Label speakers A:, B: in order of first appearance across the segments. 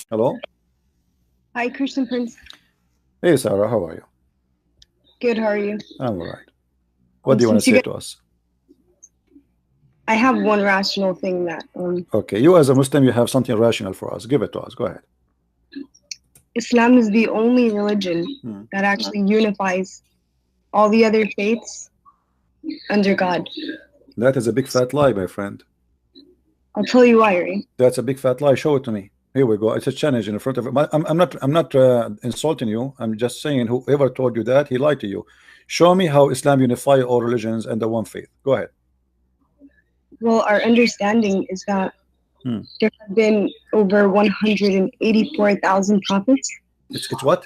A: Hello.
B: Hi, Christian Prince.
A: Hey, Sarah. How are you?
B: Good, how are you?
A: I'm all right. What do you want to
B: Since you
A: say
B: get,
A: to us?
B: I have one rational thing that
A: Okay, you as a Muslim, you have something rational for us. Give it to us. Go ahead.
B: Islam is the only religion
A: Hmm.
B: that actually unifies all the other faiths under God.
A: That is a big fat lie, my friend.
B: I'll tell you why, right?
A: That's a big fat lie. Show it to me. Here we go. It's a challenge in front of it. I'm not insulting you. I'm just saying whoever told you that he lied to you. Show me how Islam unify all religions under one faith. Go ahead.
B: Well, our understanding is that
A: Hmm.
B: there have been over 184,000 prophets.
A: It's what?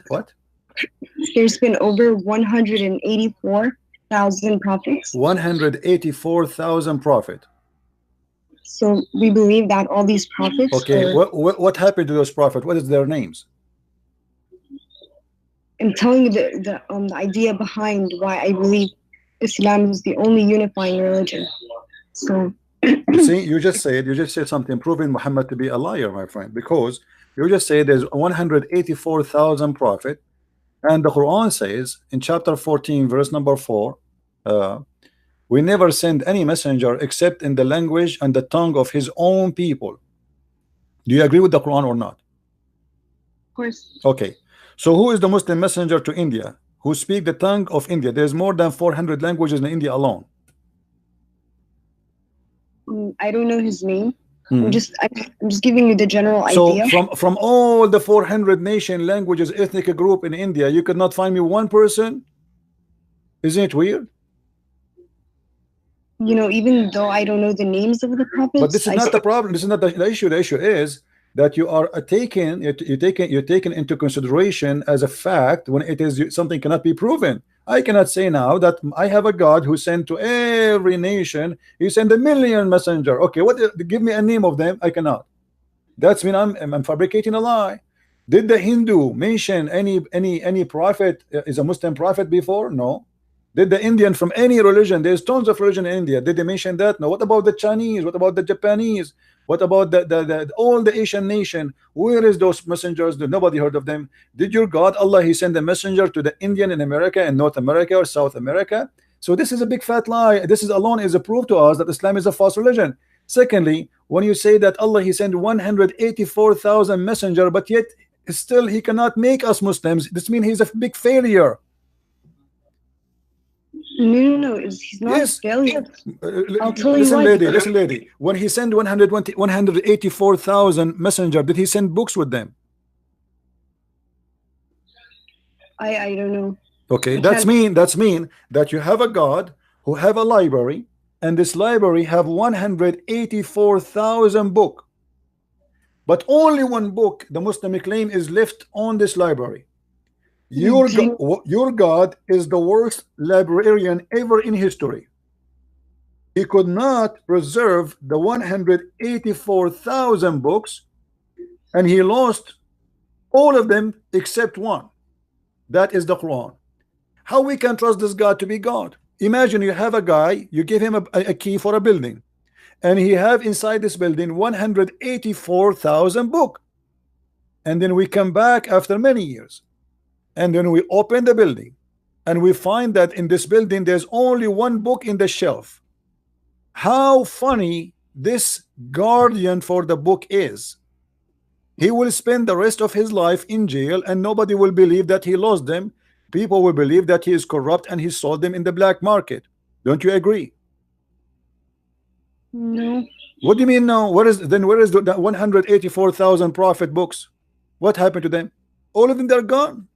B: There's been over 184,000 prophets.
A: 184,000 prophet.
B: So we believe that all these prophets
A: Okay,
B: are.
A: what happened to those prophets? What is their names?
B: I'm telling you the idea behind why I believe Islam is the only unifying religion. So
A: You see, you just said something proving Muhammad to be a liar, my friend, because you just said there's 184,000 prophet, and the Quran says in chapter 14, verse number 4, uh, we never send any messenger except in the language and the tongue of his own people. Do you agree with the Quran or not?
B: of course,
A: Okay. So who is the Muslim messenger to India who speak the tongue of India? There's more than 400 languages in India alone.
B: I don't know his name. I'm
A: Mhm.
B: just I'm, I'm just giving you the general
A: So
B: idea.
A: from all the 400 nation languages ethnic group in India, you could not find me one person. Isn't it weird?
B: Even though I don't know the names of the
A: But
B: prophets,
A: this is not the problem. This is not the issue. The issue is that you are you're taken into consideration as a fact when it is something cannot be proven. I cannot say now that I have a God who sent to every nation. He sent a million messenger. Okay, what? Give me a name of them. I cannot. That's when I'm fabricating a lie. Did the Hindu mention any prophet is a Muslim prophet before? No. Did the Indian from any religion? There's tons of religion in India. Did they mention that? No. What about the Chinese? What about the Japanese? What about the all the Asian nation? Where is those messengers? Nobody heard of them. Did your God Allah He send a messenger to the Indian in America and North America or South America? So this is a big fat lie. This is alone is a proof to us that Islam is a false religion. Secondly, when you say that Allah He sent 184,000 messenger, but yet still He cannot make us Muslims, this means He's a big failure.
B: no, he's not a
A: Yes.
B: failure. I'll tell you why.
A: Listen, lady. When He sent 184,000 messenger, did He send books with them?
B: I don't know.
A: Okay,
B: I
A: that's
B: can't.
A: mean that you have a God who have a library, and this library have 184,000 book, but only one book the Muslim claim is left on this library. Your
B: Do you,
A: your God is the worst librarian ever in history. He could not preserve the 184,000 books, and he lost all of them except one. That is the Quran. How we can trust this God to be God? Imagine you have a guy, you give him a key for a building, and he have inside this building 184,000 book, and then we come back after many years, and then we open the building, and we find that in this building there's only one book in the shelf. How funny this guardian for the book is. He will spend the rest of his life in jail, and nobody will believe that he lost them. People will believe that he is corrupt and he sold them in the black market. Don't you agree?
B: no.
A: What do you mean no? Where is the 184,000 prophet books? What happened to them? All of them they're gone.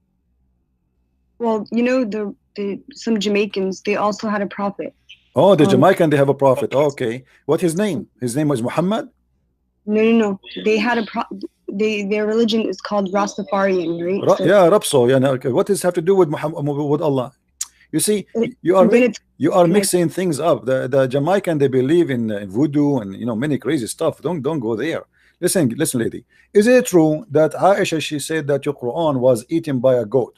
B: Well, the some Jamaicans, they also had a prophet.
A: Oh, the
B: Um,
A: Jamaican, they have a prophet. Okay. What his name? His name was Muhammad?
B: no. They had their religion is called Rastafarian, right? So
A: Yeah, Rapso. Yeah, no, okay. What does this have to do with Muhammad, with Allah? You see,
B: I'm gonna tell
A: you are
B: you my
A: mixing things up. The Jamaican, they believe in voodoo and many crazy stuff. Don't go there. Listen, lady. Is it true that Aisha, she said that your Quran was eaten by a goat?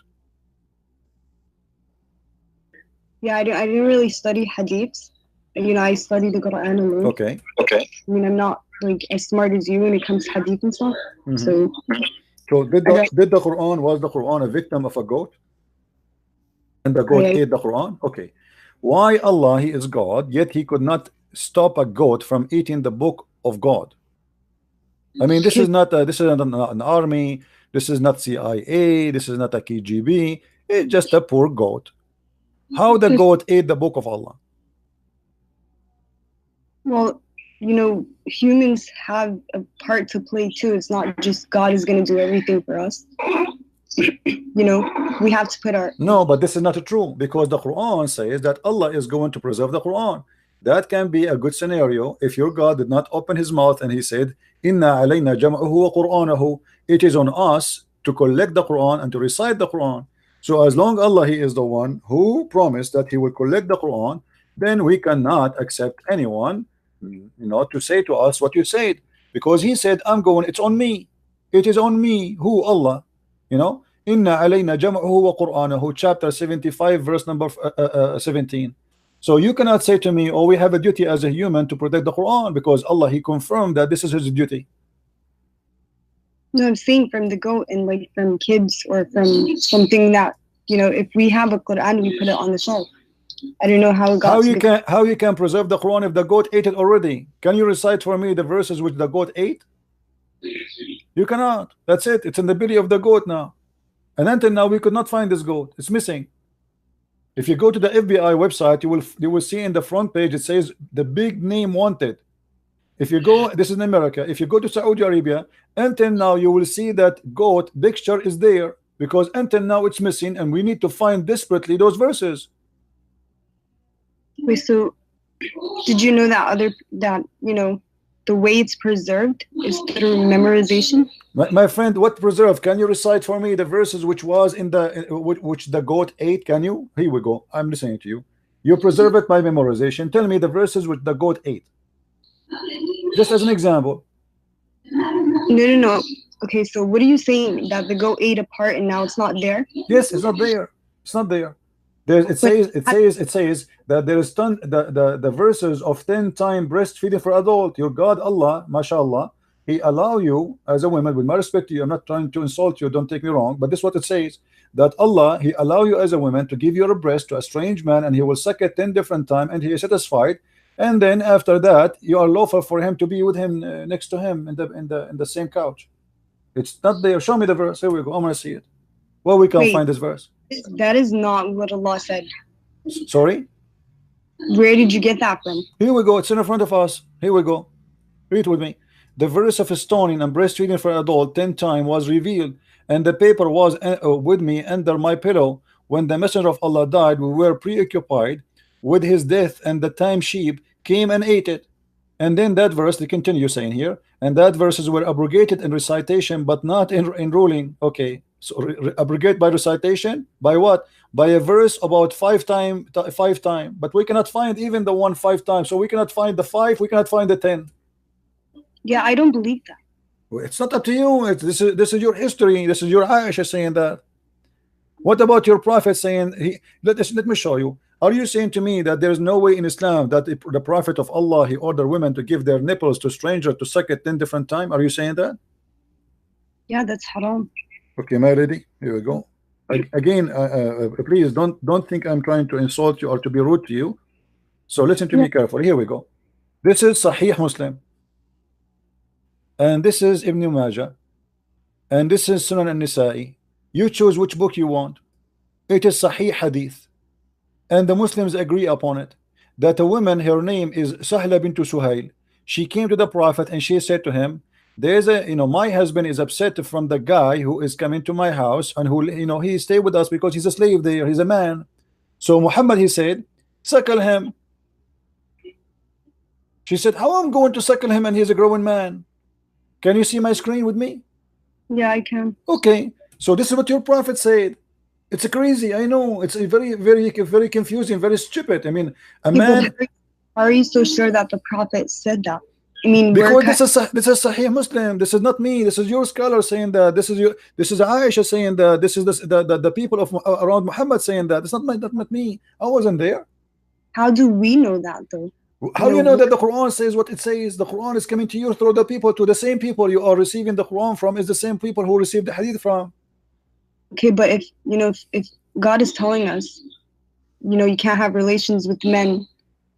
B: yeah, I didn't really study hadiths. I study the Quran alone.
A: Okay.
B: I mean, I'm not like as smart as you when it comes to hadith and stuff. So
A: So did
B: I
A: the
B: don't.
A: did the Quran was the Quran a victim of a goat? And the goat
B: I
A: ate the Quran? Okay. Why Allah, He is God, yet He could not stop a goat from eating the book of God? I mean, this is not an army, this is not CIA, this is not a KGB, it's just a poor goat. How the goat ate the book of Allah?
B: well, humans have a part to play too. It's not just God is going to do everything for us. We have to put our.
A: No, but this is not true, because the Quran says that Allah is going to preserve the Quran. That can be a good scenario if your God did not open his mouth and he said, Inna alayna jam'ahu wa Qur'anahu. It is on us to collect the Quran and to recite the Quran. So as long Allah, He is the one who promised that He will collect the Quran, then we cannot accept anyone, to say to us what you said, because He said, I'm going, it's on me. It is on me. Who? Allah. Inna alayna jam'ahu wa Qur'anahu, chapter 75, verse number 17. So you cannot say to me, oh, we have a duty as a human to protect the Quran, because Allah, He confirmed that this is His duty.
B: No, I'm saying from the goat and like from kids or from something that if we have a Quran, we put it on the shelf. I don't know how it got to the.
A: How you can preserve the Quran if the goat ate it already? Can you recite for me the verses which the goat ate? You cannot. That's it. It's in the belly of the goat now. And until now, we could not find this goat. It's missing. If you go to the FBI website, you will see in the front page it says the big name wanted. If you go, this is in America. If you go to Saudi Arabia, until now you will see that goat picture is there, because until now it's missing, and we need to find desperately those verses.
B: Wait, so did you know that the way it's preserved is through memorization?
A: My friend, what preserved? Can you recite for me the verses which was in the which the goat ate? Can you? Here we go. I'm listening to you. You preserve it by memorization. Tell me the verses which the goat ate. Just as an example.
B: No. Okay, so what are you saying? That the goat ate a part and now it's not there?
A: Yes, it's not there. It's not there. It says that there is the verses of 10 times breastfeeding for adult. Your God Allah, mashallah, He allow you as a woman, with my respect to you, I'm not trying to insult you, don't take me wrong, but this is what it says, that Allah, He allow you as a woman to give your breast to a strange man, and he will suck it 10 different times, and he is satisfied, and then after that you are lawful for him to be with him, next to him in the same couch. It's not there. Show me the verse. Here we go. I'm gonna see it. Well, we can't find this verse.
B: That is not what Allah said.
A: Sorry?
B: Where did you get that from?
A: Here we go. It's in front of us. Here we go. Read with me. The verse of stoning and breastfeeding for adult 10 times was revealed, and the paper was with me under my pillow. When the messenger of Allah died, we were preoccupied with his death, and the time sheep came and ate it. And then that verse, they continue saying here, and that verses were abrogated in recitation, but not in ruling. Okay, so abrogate by recitation, by what? By a verse about 5 times, but we cannot find even the 1 5 times. So we cannot find the 5, we cannot find the 10.
B: Yeah, I don't believe that.
A: Well, it's not up to you. This is your history. This is your Aisha saying that. What about your prophet saying let me show you. Are you saying to me that there is no way in Islam that the Prophet of Allah, he ordered women to give their nipples to strangers to suck it 10 different times? Are you saying that?
B: Yeah, that's haram.
A: Okay, my lady, here we go. Again, please don't think I'm trying to insult you or to be rude to you. So listen to me carefully. Here we go. This is Sahih Muslim, and this is Ibn Majah, and this is Sunan an-Nisa'i. You choose which book you want. It is Sahih Hadith, and the Muslims agree upon it, that a woman, her name is Sahla bint Suhail. She came to the Prophet and she said to him, there's my husband is upset from the guy who is coming to my house, and who he stay with us because he's a slave there, he's a man. So Muhammad, he said, suckle him. She said, how I'm going to suckle him and he's a growing man? Can you see my screen with me?
B: Yeah, I can.
A: Okay, so this is what your Prophet said. It's crazy, I know. It's very confusing, very stupid. I mean, a man.
B: Are you so sure that the Prophet said that? I mean,
A: because this is Sahih Muslim. This is not me. This is your scholar saying that. This is Aisha saying that. This is the people of around Muhammad saying that. It's not me. I wasn't there.
B: How do we know that though?
A: How you know that the Quran says what it says? The Quran is coming to you through the people, to the same people you are receiving the Quran from is the same people who received the hadith from.
B: Okay, but if if God is telling us, you can't have relations with men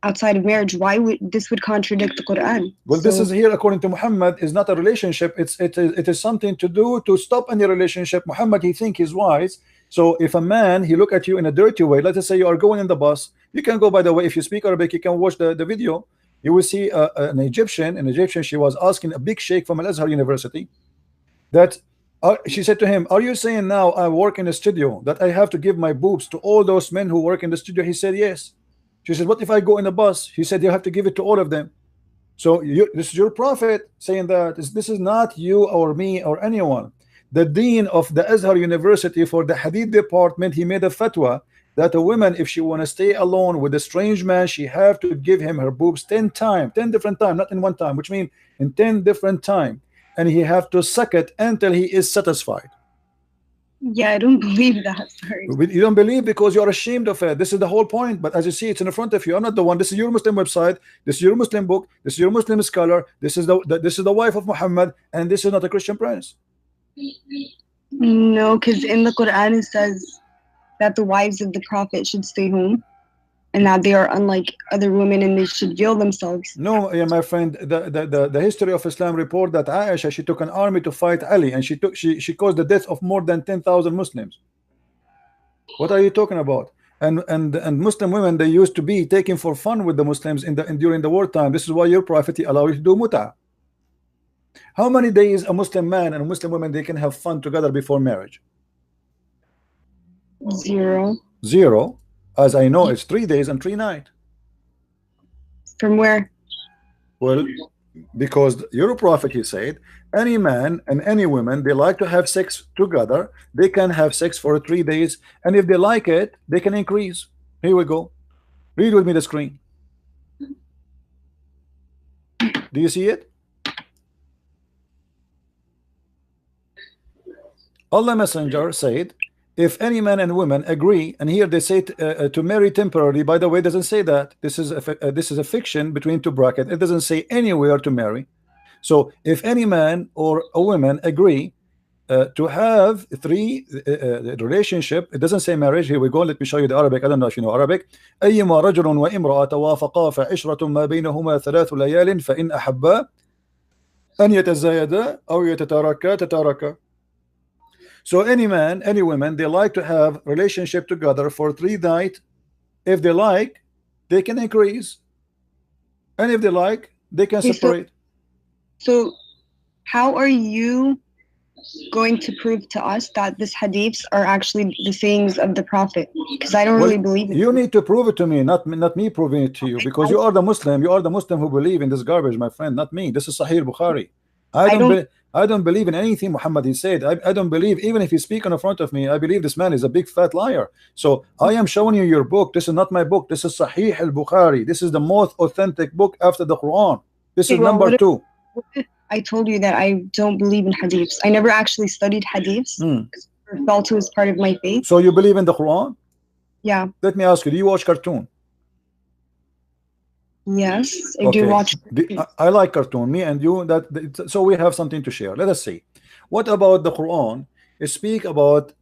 B: outside of marriage, why would this would contradict the Quran?
A: Well, this is here according to Muhammad is not a relationship. It is something to do to stop any relationship. Muhammad, he think he's wise. So if a man he look at you in a dirty way, let us say you are going in the bus, you can go, by the way, if you speak Arabic, you can watch the video. You will see an Egyptian, she was asking a big sheikh from Al-Azhar University that she said to him, are you saying now I work in a studio that I have to give my boobs to all those men who work in the studio? He said yes. She said, what if I go in a bus? He said, you have to give it to all of them. So this is your prophet saying that this is not you or me or anyone. The dean of the Azhar University for the hadith department, he made a fatwa that a woman, if she want to stay alone with a strange man, she have to give him her boobs 10 times, 10 different times, not in one time, which means in 10 different times, and he have to suck it until he is satisfied.
B: Yeah, I don't believe that. Sorry.
A: You don't believe because you are ashamed of it. This is the whole point. But as you see, it's in front of you. I'm not the one. This is your Muslim website. This is your Muslim book. This is your Muslim scholar. This is the wife of Muhammad, and this is not a Christian prince.
B: No, because in the Quran it says that the wives of the Prophet should stay home, and that they are unlike other women, and they should veil themselves.
A: No, yeah, my friend. The history of Islam report that Aisha, she took an army to fight Ali, and she caused the death of more than 10,000 Muslims. What are you talking about? And Muslim women, they used to be taken for fun with the Muslims during the wartime. This is why your prophet allowed you to do muta. How many days a Muslim man and a Muslim woman they can have fun together before marriage?
B: 0.
A: 0. As I know, it's 3 days and 3 nights.
B: From where?
A: Well, because your prophet, he said, any man and any woman, they like to have sex together. They can have sex for 3 days, and if they like it, they can increase. Here we go. Read with me the screen. Do you see it? Allah Messenger said, if any man and woman agree, and here they say to marry temporarily. By the way, it doesn't say that. This is a fiction between two brackets. It doesn't say anywhere to marry. So if any man or a woman agree to have 3 relationship, it doesn't say marriage. Here we go. Let me show you the Arabic. I don't know if you know Arabic. أيما رجل وامرأة توافقا فعشرة ما بينهما 3 ليال فإن أحبا أن يتزايدا أو يتتاركا تتاركا. So any man, any woman, they like to have relationship together for 3 nights. If they like, they can increase, and if they like, they can separate.
B: So how are you going to prove to us that these hadiths are actually the sayings of the Prophet? Because I don't really believe it.
A: You need to prove it to me, not me proving it to you, because you are the Muslim. You are the Muslim who believe in this garbage, my friend, not me. This is Sahih Bukhari. I don't believe in anything Muhammad he said. I don't believe, even if you speak in front of me, I believe this man is a big fat liar. So I am showing you your book. This is not my book. This is Sahih al-Bukhari. This is the most authentic book after the Quran. This is number 2.
B: I told you that I don't believe in hadiths. I never actually studied hadiths because I felt it was part of my faith.
A: So you believe in the Quran?
B: Yeah.
A: Let me ask you, do you watch cartoon?
B: Yes, I do watch.
A: I like cartoon. Me and you, so we have something to share. Let us see. What about the Quran? It speak about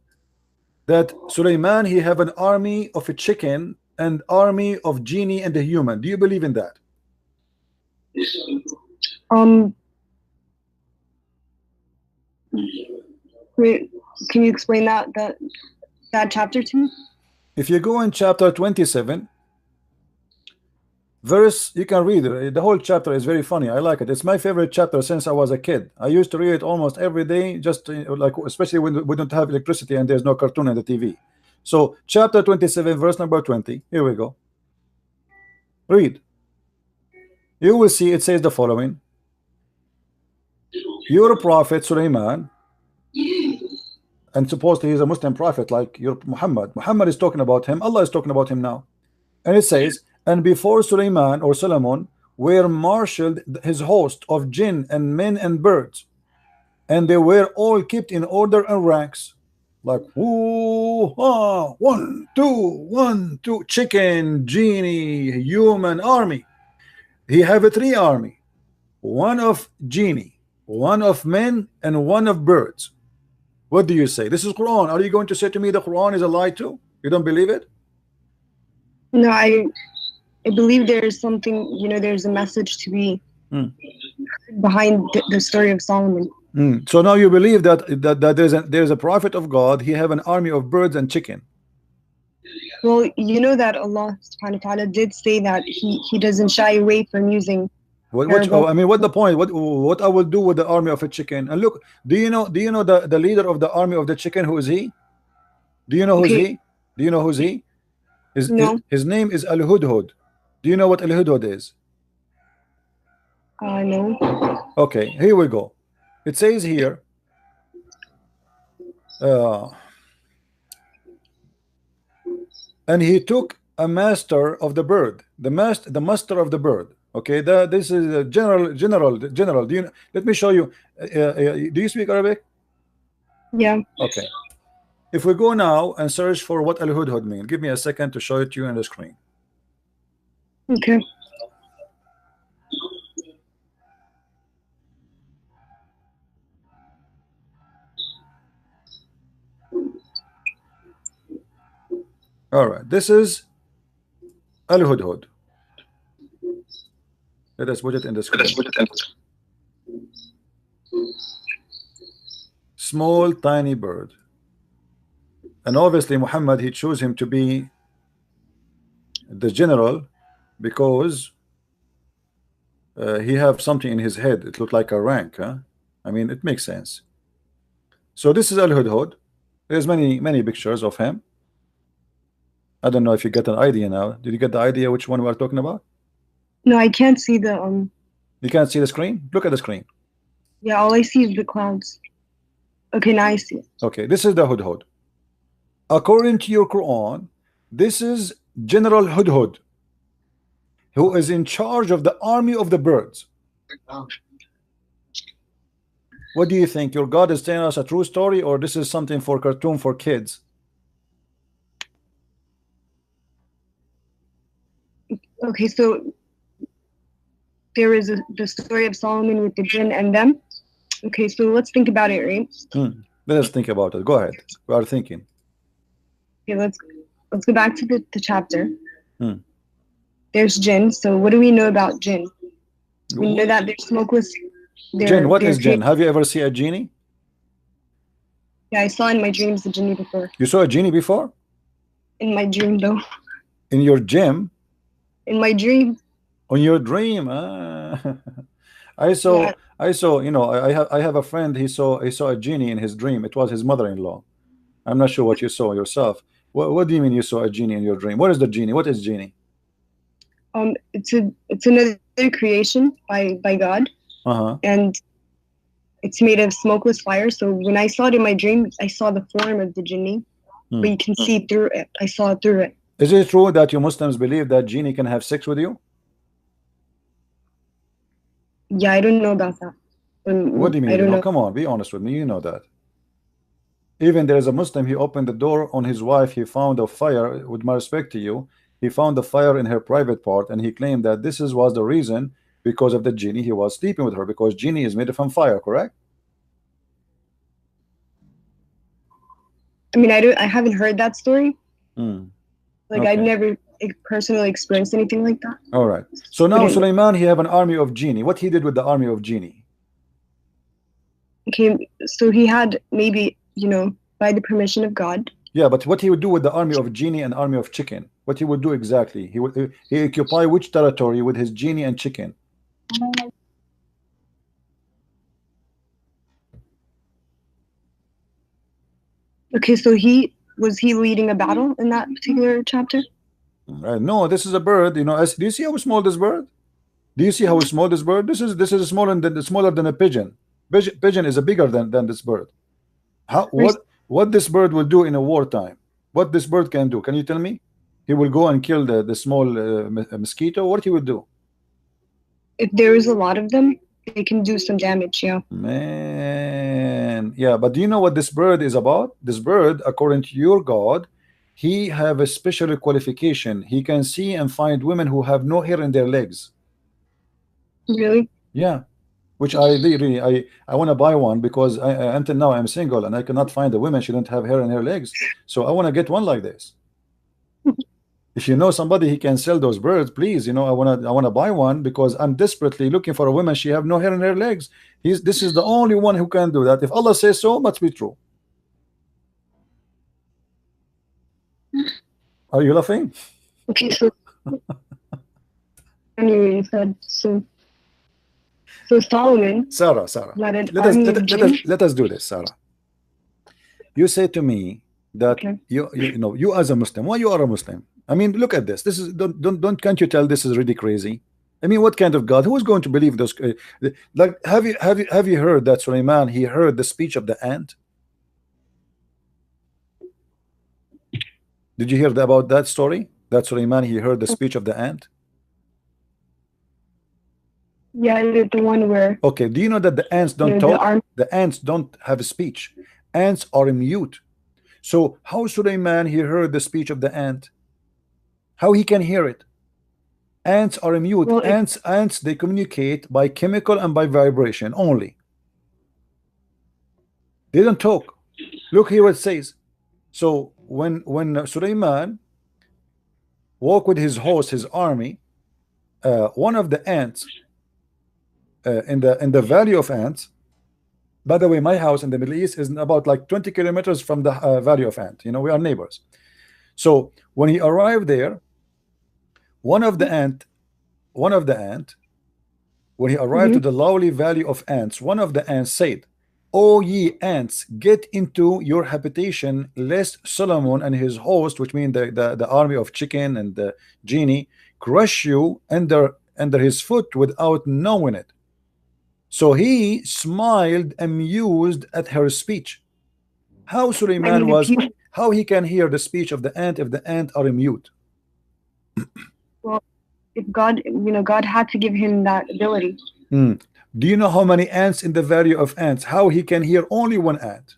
A: that Sulaiman, he have an army of a chicken and army of genie and a human. Do you believe in that?
B: Wait, can you explain that chapter to me?
A: If you go in chapter 27. Verse, you can read it. The whole chapter is very funny. I like it. It's my favorite chapter since I was a kid. I used to read it almost every day, just like, especially when we don't have electricity and there's no cartoon on the TV. So chapter 27 verse number 20. Here we go. Read. You will see it says the following. Your prophet Sulaiman, and supposedly he's a Muslim prophet like your Muhammad. Muhammad is talking about him. Allah is talking about him now. And it says, and before Sulaiman or Solomon were marshaled his host of jinn and men and birds, and they were all kept in order and ranks, like 1 2 1 2, chicken, genie, human army. he have a three army, one of genie, one of men, and one of birds. What do you say? This is Quran. Are you going to say to me the Quran is a lie too? You don't believe it?
B: No, I believe there's something, you know, there's a message to be behind the story of Solomon.
A: So now you believe that there's a prophet of God. He have an army of birds and chicken.
B: Well, you know that Allah subhanahu wa ta'ala did say that he doesn't shy away from using
A: I mean, what the point? What I will do with the army of a chicken? And look, do you know the leader of the army of the chicken? Who is he? Do you know who's he? Do you know who's he? His name is Al-Hudhud. Do you know what Al-Hudhud is?
B: No.
A: Okay, here we go. It says here, and he took a master of the bird, the master of the bird. Okay, this is a general. Do you? Let me show you. Do you speak Arabic?
B: Yeah.
A: Okay. If we go now and search for what Al-Hudhud means, give me a second to show it to you on the screen.
B: Okay.
A: All right, this is Al-Hudhud. Let us put it in the screen. Small, tiny bird. And obviously Muhammad, he chose him to be the general because he have something in his head. It looked like a rank, huh? I mean, it makes sense. So this is Al-Hudhud. There's many pictures of him. I don't know if you get an idea now. Did you get the idea which one we are talking about?
B: No, I can't see the
A: You can't see the screen? Look at the screen.
B: Yeah, all I see is the clouds. Okay, now I see it.
A: Okay, this is the Hudhud. According to your Quran, this is General Hudhud, who is in charge of the army of the birds. What do you think? Your God is telling us a true story, or this is something for cartoon for kids?
B: Okay, so there is the story of Solomon with the jinn and them. Okay, so let's think about it, right?
A: Let us think about it. Go ahead. We are thinking.
B: Okay, let's go back to the chapter. There's jinn. So what do we know about jinn? We know that they're smokeless.
A: Jinn. What is jinn? Have you ever seen a genie?
B: Yeah, I saw in my dreams the genie before.
A: You saw a genie before?
B: In my dream, though.
A: In your gym?
B: In my dream.
A: On your dream? I saw. You know, I have a friend. He saw a genie in his dream. It was his mother-in-law. I'm not sure what you saw yourself. What do you mean you saw a genie in your dream? What is the genie? What is genie?
B: It's another creation by God. And it's made of smokeless fire. So when I saw it in my dream, I saw the form of the genie, but you can see through it. I saw it through it.
A: Is it true that you Muslims believe that genie can have sex with you?
B: Yeah, I don't know about that.
A: What do you mean?
B: I don't know.
A: Come on, be honest with me. You know that. Even there is a Muslim, he opened the door on his wife, he found a fire. With my respect to you, he found the fire in her private part, and he claimed that was the reason, because of the genie he was sleeping with her, because genie is made from fire, correct?
B: I mean, I haven't heard that story. Like,
A: okay.
B: I've never personally experienced anything like that.
A: All right. So now Sulaiman, he have an army of genie. What he did with the army of genie?
B: Okay, so he had maybe, you know, by the permission of God.
A: Yeah, but what he would do with the army of genie and army of chicken? What he would do exactly? He occupy which territory with his genie and chicken?
B: Okay, so was he leading a battle in that particular chapter?
A: No, this is a bird. You know, do you see how small this bird? Do you see how small this bird? This is smaller than a pigeon. Pigeon is bigger than this bird. What this bird will do in a wartime? What this bird can do? Can you tell me? He will go and kill the small mosquito. What he would do?
B: If there is a lot of them, they can do some damage. Yeah.
A: Man, yeah. But do you know what this bird is about? This bird, according to your God, he have a special qualification. He can see and find women who have no hair in their legs.
B: Really?
A: Yeah, which I really I want to buy one because until now I'm single and I cannot find a woman she don't have hair in her legs. So I want to get one like this. If you know somebody he can sell those birds, please, I want to buy one because I'm desperately looking for a woman she have no hair in her legs. This is the only one who can do that. If Allah says so, must be true. Are you laughing?
B: Okay, so anyway, you said so Solomon.
A: Sarah, let us do this, Sarah. You say to me that
B: Okay.
A: you as a Muslim, why you are a Muslim? I mean, look at this. This is don't can't you tell this is really crazy? I mean, what kind of God? Who is going to believe those? Like, have you heard that Sulaiman he heard the speech of the ant? Did you hear about that story? That Sulaiman he heard the speech of the ant?
B: Yeah, the one where.
A: Okay. Do you know that the ants don't talk? The ants don't have a speech. Ants are mute. So how Sulaiman he heard the speech of the ant? How he can hear it? Ants are mute. Well, ants they communicate by chemical and by vibration only. They don't talk. Look here what it says. So when Sulaiman walked with his host, his army, one of the ants in the valley of ants. By the way, my house in the Middle East is about like 20 kilometers from the valley of ant. We are neighbors. So when he arrived there, one of the ant, when he arrived to the lowly valley of ants, one of the ants said, "O ye ants, get into your habitation, lest Solomon and his host," which mean the army of chicken and the genie, "crush you under his foot without knowing it." So he smiled, amused at her speech. How Sulaiman how he can hear the speech of the ant if the ant are mute?
B: Well, if God, God had to give him that ability.
A: Do you know how many ants in the valley of ants? How he can hear only one ant?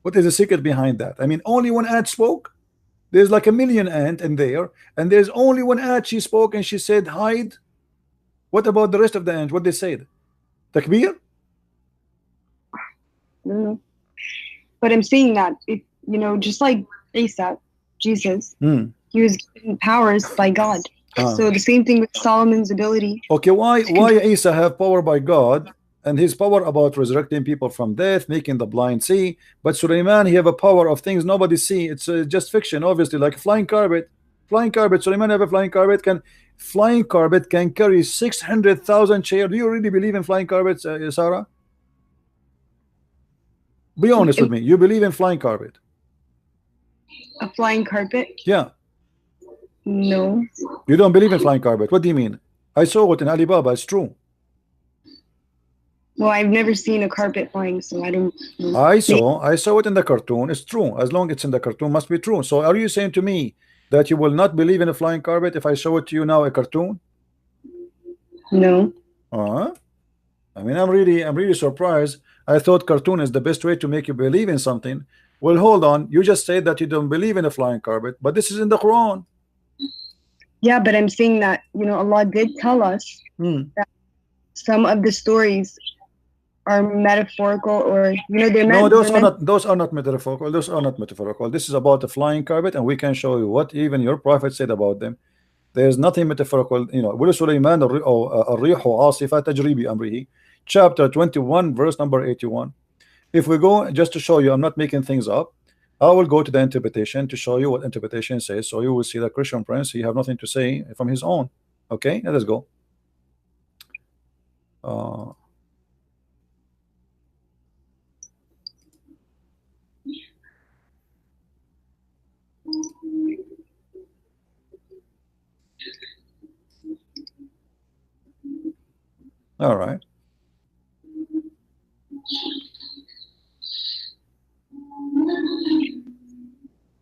A: What is the secret behind that? I mean, only one ant spoke. There's like a million ant in there, and there's only one ant she spoke, and she said, "Hide." What about the rest of the ants? What they said? Takbir?
B: But I'm saying that if just like Isa, Jesus, he was given powers by God. So the same thing with Solomon's ability.
A: Okay, why Isa have power by God and his power about resurrecting people from death, making the blind see, but Sulaiman he have a power of things nobody see? It's just fiction, obviously, like flying carpet. Sulaiman have a flying carpet. Flying carpet can carry 600,000 chairs. Do you really believe in flying carpets, Sarah? Be honest with me. You believe in flying carpet?
B: A flying carpet?
A: Yeah.
B: No.
A: You don't believe in flying carpet? What do you mean? I saw it in Alibaba. It's true.
B: Well, I've never seen a carpet flying, so I don't know.
A: I saw it in the cartoon. It's true. As long as it's in the cartoon, must be true. So are you saying to me that you will not believe in a flying carpet if I show it to you now, a cartoon?
B: No.
A: I mean, I'm really surprised. I thought cartoon is the best way to make you believe in something. Well, hold on. You just said that you don't believe in a flying carpet, but this is in the Quran.
B: Yeah, but I'm saying that Allah did tell us that some of the stories are metaphorical, or they're
A: no, those are not metaphorical. Those are not metaphorical. This is about a flying carpet, and we can show you what even your prophet said about them. There's nothing metaphorical. Sulaiman الريح عاصفة تجري بأمره, chapter 21, verse number 81. If we go, just to show you, I'm not making things up. I will go to the interpretation to show you what interpretation says. So you will see that Christian Prince, he have nothing to say from his own. Okay, let us go. All right.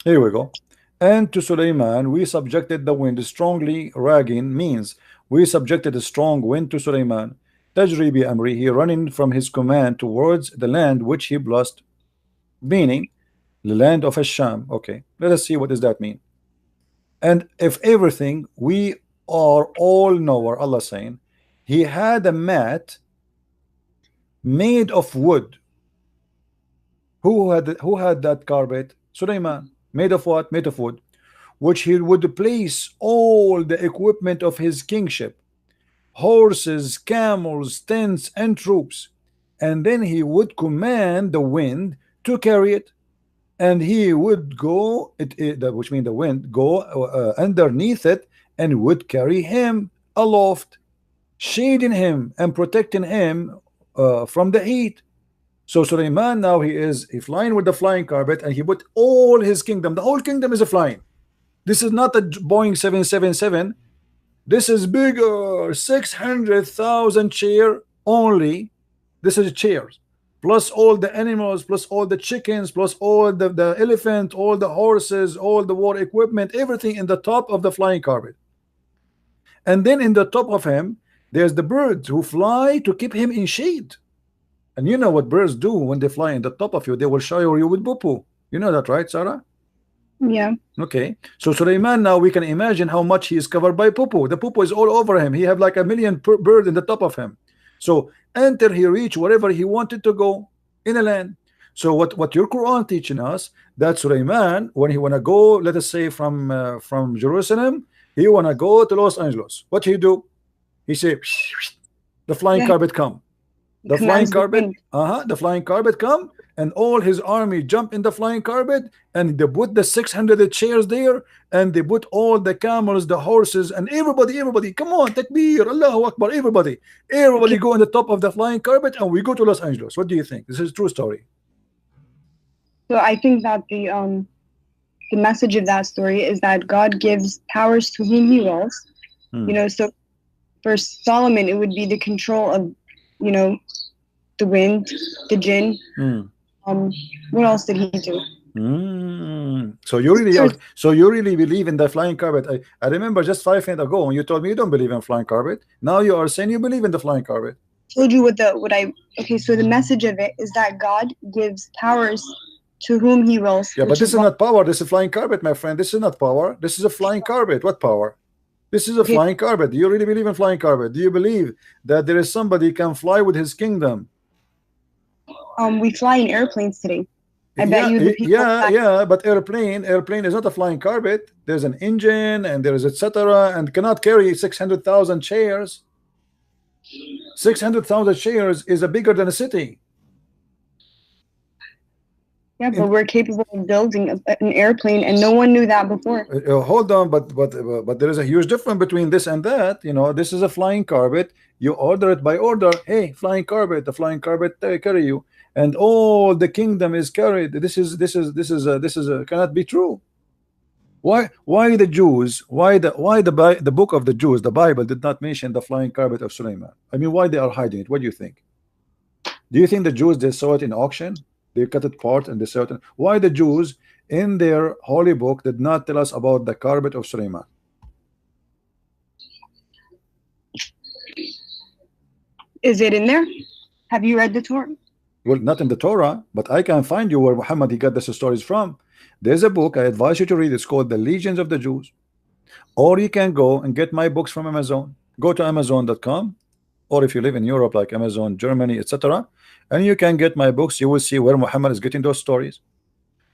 A: Here we go. And to Sulaiman we subjected the wind strongly. Ragging means we subjected a strong wind to Sulaiman. Tajri bi amri, he running from his command towards the land which he blessed, meaning the land of Asham. Okay, let us see what does that mean. And if everything we are all knower, Allah saying, he had a mat made of wood. Who had that carpet? Sulaiman. Made of what? Made of wood, which he would place all the equipment of his kingship, horses, camels, tents, and troops, and then he would command the wind to carry it, and he would go, which means the wind, go underneath it and would carry him aloft, shading him and protecting him from the heat. So Sulaiman now he's flying with the flying carpet, and he put all his kingdom. The whole kingdom is a flying. This is not a Boeing 777. This is bigger, 600,000 chair only. This is chairs, plus all the animals, plus all the chickens, plus all the elephant, all the horses, all the war equipment, everything in the top of the flying carpet. And then in the top of him, there's the birds who fly to keep him in shade. And you know what birds do when they fly in the top of you? They will shower you with poo-poo. You know that, right, Sarah?
B: Yeah.
A: Okay. So Sulaiman, now we can imagine how much he is covered by poo-poo. The poo-poo is all over him. He have like 1,000,000 birds in the top of him. So until he reach wherever he wanted to go in the land. So what your Quran teaching us, that Sulaiman, when he wanna go, let us say from Jerusalem, he wanna go to Los Angeles. What he do? He say, the flying carpet come. The flying carpet, the flying carpet come, and all his army jump in the flying carpet, and they put the 600 chairs there, and they put all the camels, the horses, and everybody, come on, takbir, Allahu Akbar, everybody go on the top of the flying carpet, and we go to Los Angeles. What do you think? This is a true story.
B: So I think that the message of that story is that God gives powers to whom he wills. You know, so for Solomon, it would be the control of, you know, the wind, the jinn. What else did he do?
A: So you really believe in the flying carpet? I remember just 5 minutes ago when you told me you don't believe in flying carpet. Now you are saying you believe in the flying carpet.
B: Told you okay, so the message of it is that God gives powers to whom he wills.
A: Yeah, but this is not power. This is flying carpet, my friend. This is not power. This is a flying carpet. What power? This is a flying carpet. Do you really believe in flying carpet? Do you believe that there is somebody can fly with his kingdom?
B: We fly in airplanes today. I bet you the people
A: but airplane is not a flying carpet. There's an engine and there is etc. and cannot carry 600,000 chairs. 600,000 chairs is bigger than a city.
B: Yeah, but we're capable of building an airplane, and no one knew that before.
A: Hold on, but there is a huge difference between this and that. You know, this is a flying carpet. You order it by order. Hey, flying carpet, the flying carpet carry you, and all the kingdom is carried. This cannot be true. Why the Jews? Why the book of the Jews, the Bible, did not mention the flying carpet of Sulaiman? I mean, why they are hiding it? What do you think? Do you think the Jews, they saw it in auction? They cut it apart and they sell it. Why the Jews in their holy book did not tell us about the carpet of Sulaiman?
B: Is it in there? Have you read the Torah?
A: Well, not in the Torah, but I can find you where Muhammad he got these stories from. There's a book I advise you to read. It's called The Legions of the Jews. Or you can go and get my books from Amazon. Go to Amazon.com, or if you live in Europe like Amazon, Germany, etc., and you can get my books. You will see where Muhammad is getting those stories.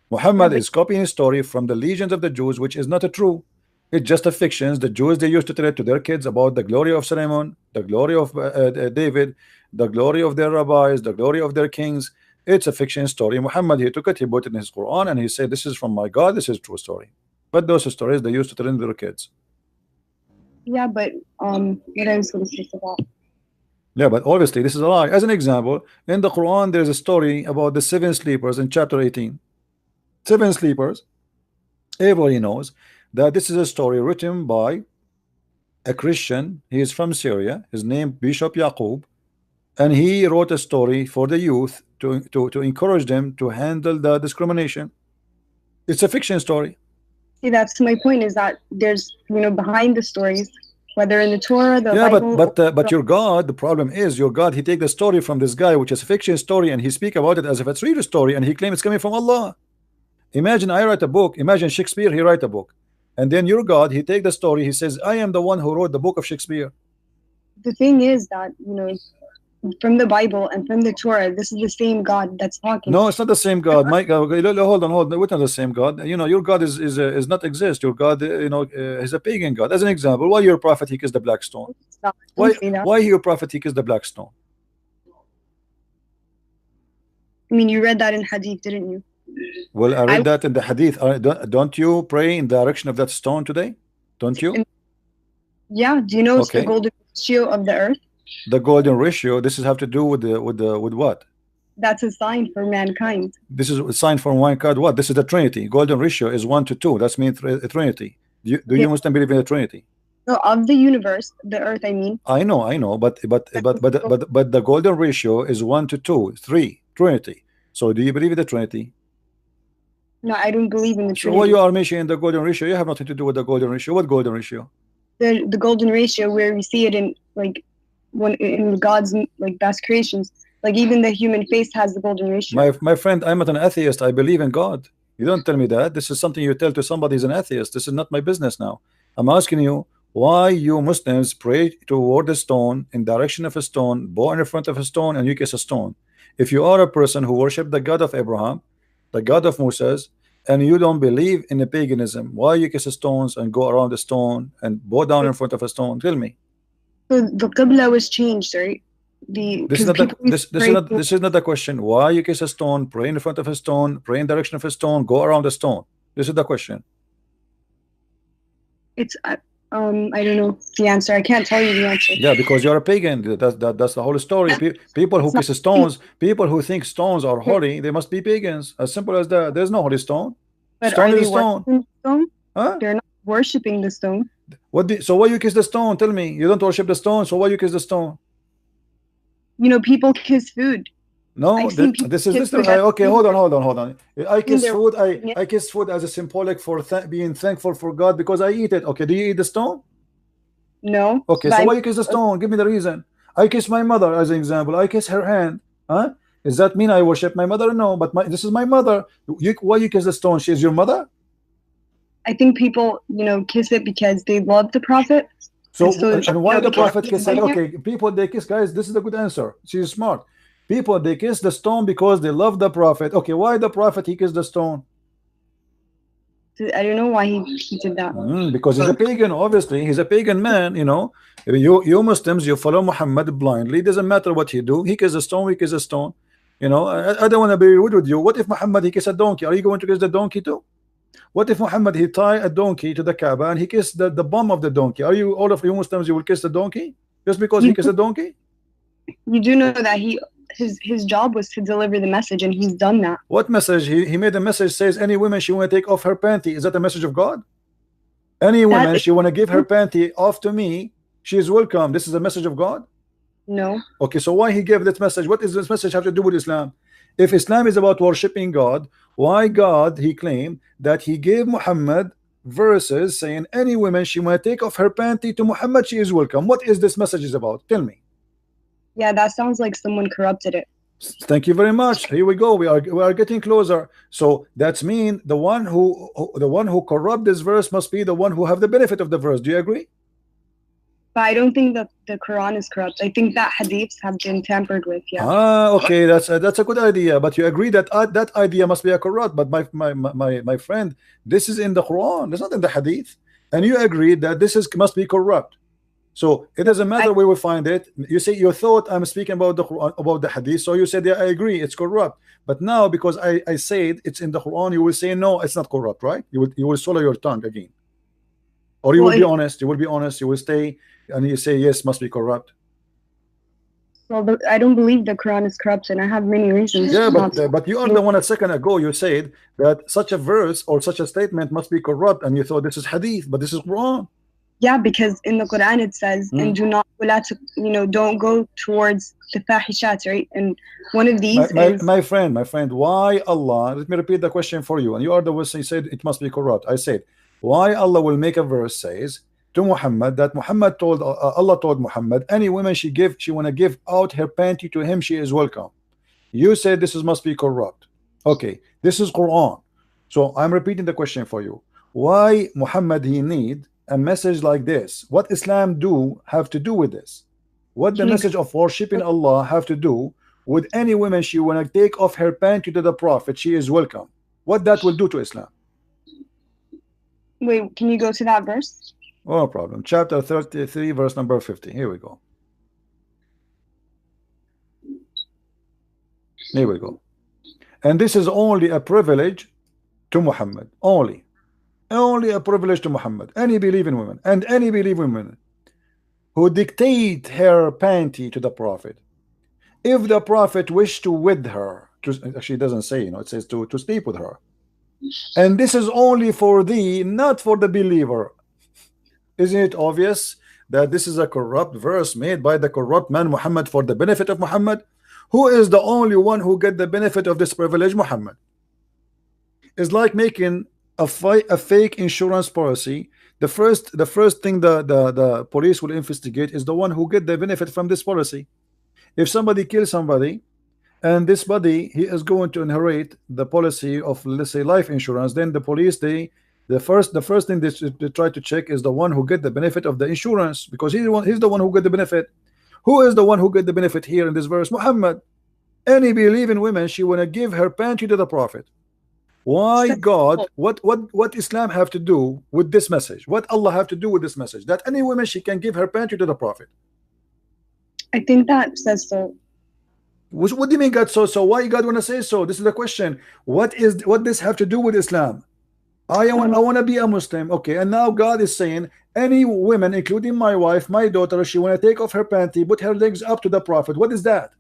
A: Muhammad is copying a story from the Legions of the Jews, which is not a true. It's just a fiction. The Jews, they used to tell it to their kids about the glory of Solomon, the glory of David, the glory of their rabbis, the glory of their kings. It's a fiction story. Muhammad, he took it, he put it in his Quran, and he said, this is from my God, this is a true story. But those stories they used to tell in their kids.
B: Yeah, but what I was going to say about.
A: Yeah, but obviously this is a lie. As an example, in the Quran there is a story about the 7 sleepers in chapter 18. 7 sleepers. Everybody knows that this is a story written by a Christian. He is from Syria. His name Bishop Yaqub, and he wrote a story for the youth to encourage them to handle the discrimination. It's a fiction story.
B: See, that's my point, is that there's, behind the stories, whether in the Torah, the Bible,
A: but your God, the problem is your God, he take the story from this guy, which is a fiction story, and he speak about it as if it's real story, and he claims it's coming from Allah. Imagine I write a book. Imagine Shakespeare, he write a book, and then your God, he take the story, he says, I am the one who wrote the book of Shakespeare.
B: the thing is that, from the Bible and from the Torah, this is the same God that's talking.
A: No, it's not the same God. My God, hold on. We're not the same God. Your God is not exist. Your God, is a pagan God. As an example, why your prophet he kissed the black stone? Why your prophet he kissed the black stone?
B: I mean, you read that in hadith, didn't you?
A: Well, I read that in the hadith. Don't you pray in the direction of that stone today? Don't you?
B: Yeah. Do you know it's the golden ratio of the earth?
A: The golden ratio. This is have to do with what?
B: That's a sign for mankind.
A: This is a sign for mankind. What? This is the Trinity. Golden ratio is 1 to 2. That's mean Trinity. Do you Muslim believe in the Trinity?
B: No, of the universe, the earth. I mean.
A: I know, but the golden ratio is 1 to 2, 3. Trinity. So do you believe in the Trinity?
B: No, I don't believe in the Trinity.
A: So why you are mentioning the golden ratio? You have nothing to do with the golden ratio. What golden ratio?
B: The golden ratio, where we see it in in God's best creations. Like even the human face has the golden ratio.
A: My friend, I'm not an atheist. I believe in God. You don't tell me that. This is something you tell to somebody who's an atheist. This is not my business now. I'm asking you why you Muslims pray toward a stone, in direction of a stone, bow in front of a stone, and you kiss a stone. If you are a person who worship the God of Abraham, the God of Moses, and you don't believe in the paganism, why you kiss stones and go around the stone and bow down in front of a stone? Tell me.
B: So the Qibla was changed, right?
A: This is not the question. Why you kiss a stone, pray in front of a stone, pray in direction of a stone, go around the stone? This is the question.
B: It's I don't know the answer. I can't tell you the answer.
A: Yeah, because you're a pagan. That's the whole story. People who kiss stones, people who think stones are holy, they must be pagans. As simple as that. There's no holy stone.
B: But
A: stone
B: are
A: is
B: they
A: stone.
B: Stone?
A: Huh?
B: They're not worshiping the stone.
A: So why you kiss the stone? Tell me. You don't worship the stone, so why you kiss the stone?
B: People kiss food.
A: No, this is okay. Hold on. I kiss food. I kiss food as a symbolic for being thankful for God because I eat it. Okay, do you eat the stone?
B: No.
A: Okay, so why you kiss the stone? Give me the reason. I kiss my mother as an example. I kiss her hand. Huh? Does that mean I worship my mother? No, but this is my mother. Why you kiss the stone? She is your mother?
B: I think people, kiss it because they love the Prophet.
A: And why the Prophet kiss it? Okay, people they kiss, guys. This is a good answer. She's smart. People they kiss the stone because they love the Prophet. Okay, why the Prophet he kissed the stone?
B: I don't know why he did that.
A: Because he's a pagan. Obviously, he's a pagan man. You Muslims, you follow Muhammad blindly. It doesn't matter what he do. He kisses a stone. We kiss a stone. I don't want to be rude with you. What if Muhammad he kiss a donkey? Are you going to kiss the donkey too? What if Muhammad he tie a donkey to the Kaaba and he kissed the bum of the donkey? Are you all of you Muslims you will kiss the donkey just because he kissed a donkey?
B: You do know that his job was to deliver the message, and he's done that.
A: What message? He made a message says any woman she want to take off her panty. Is that a message of God? Any woman she want to give her panty off to me, she is welcome. This is a message of God?
B: No.
A: Okay, so why he gave that message? What does this message have to do with Islam? If Islam is about worshiping God, why God he claimed that he gave Muhammad verses saying any woman she want to take off her panty to Muhammad, she is welcome? What is this message is about? Tell me.
B: Yeah, that sounds like someone corrupted it.
A: Thank you very much. Here we go. We are getting closer. So that's mean the one who corrupt this verse must be the one who have the benefit of the verse. Do you agree?
B: But I don't think that the Quran is corrupt. I think that hadiths have been tampered with. Yeah.
A: Okay. That's a good idea. But you agree that that idea must be a corrupt. But my friend, this is in the Quran. It's not in the hadith. And you agree that must be corrupt. So it doesn't matter where we find it. You say you thought I'm speaking about the Quran, about the hadith. So you said, yeah, I agree, it's corrupt. But now because I said it's in the Quran, you will say no, it's not corrupt, right? You will swallow your tongue again. Or you will be honest. You will be honest. You will stay and you say yes, must be corrupt.
B: Well, I don't believe the Quran is corrupt, and I have many reasons.
A: Yeah, but you are the one a second ago you said that such a verse or such a statement must be corrupt, and you thought this is hadith, but this is Quran.
B: Yeah, because in the Quran it says, and do not, don't go towards the fahishat, right? And one of these
A: my friend, why Allah, let me repeat the question for you, and you are the one who said it must be corrupt. I said, why Allah will make a verse says to Muhammad that Muhammad told Allah told Muhammad any woman she want to give out her panty to him, she is welcome. You said this must be corrupt. Okay, this is Quran. So I'm repeating the question for you. Why Muhammad he need a message like this? What Islam have to do with this? What the message of worshiping Allah have to do with any woman she wanna take off her panty to the Prophet? She is welcome. What that will do to Islam?
B: Wait, can you go to that verse?
A: No problem. Chapter 33, verse number 50. Here we go. Here we go. And this is only a privilege to Muhammad. Only a privilege to Muhammad. Any believing woman and any believing woman who dictate her panty to the Prophet. If the Prophet wished to wed her, actually it doesn't say, it says to sleep with her. And this is only for thee, not for the believer. Isn't it obvious that this is a corrupt verse made by the corrupt man Muhammad for the benefit of Muhammad? Who is the only one who get the benefit of this privilege? Muhammad. It's like making a fake insurance policy. The first thing the police will investigate is the one who get the benefit from this policy. If somebody kills somebody and this body, he is going to inherit the policy of, let's say, life insurance, then the police, the first thing they try to check is the one who get the benefit of the insurance, because he's the one who get the benefit. Who is the one who get the benefit here in this verse? Muhammad. Any believing woman, she wanna give her panty to the Prophet. Why God? What Islam have to do with this message? What Allah have to do with this message? That any woman, she can give her panty to the Prophet.
B: I think that says so.
A: What do you mean God so? Why God wanna say so? This is the question. What this have to do with Islam? I want to be a Muslim, okay, and now God is saying any woman, including my wife, my daughter, she want to take off her panty, put her legs up to the Prophet. What is that?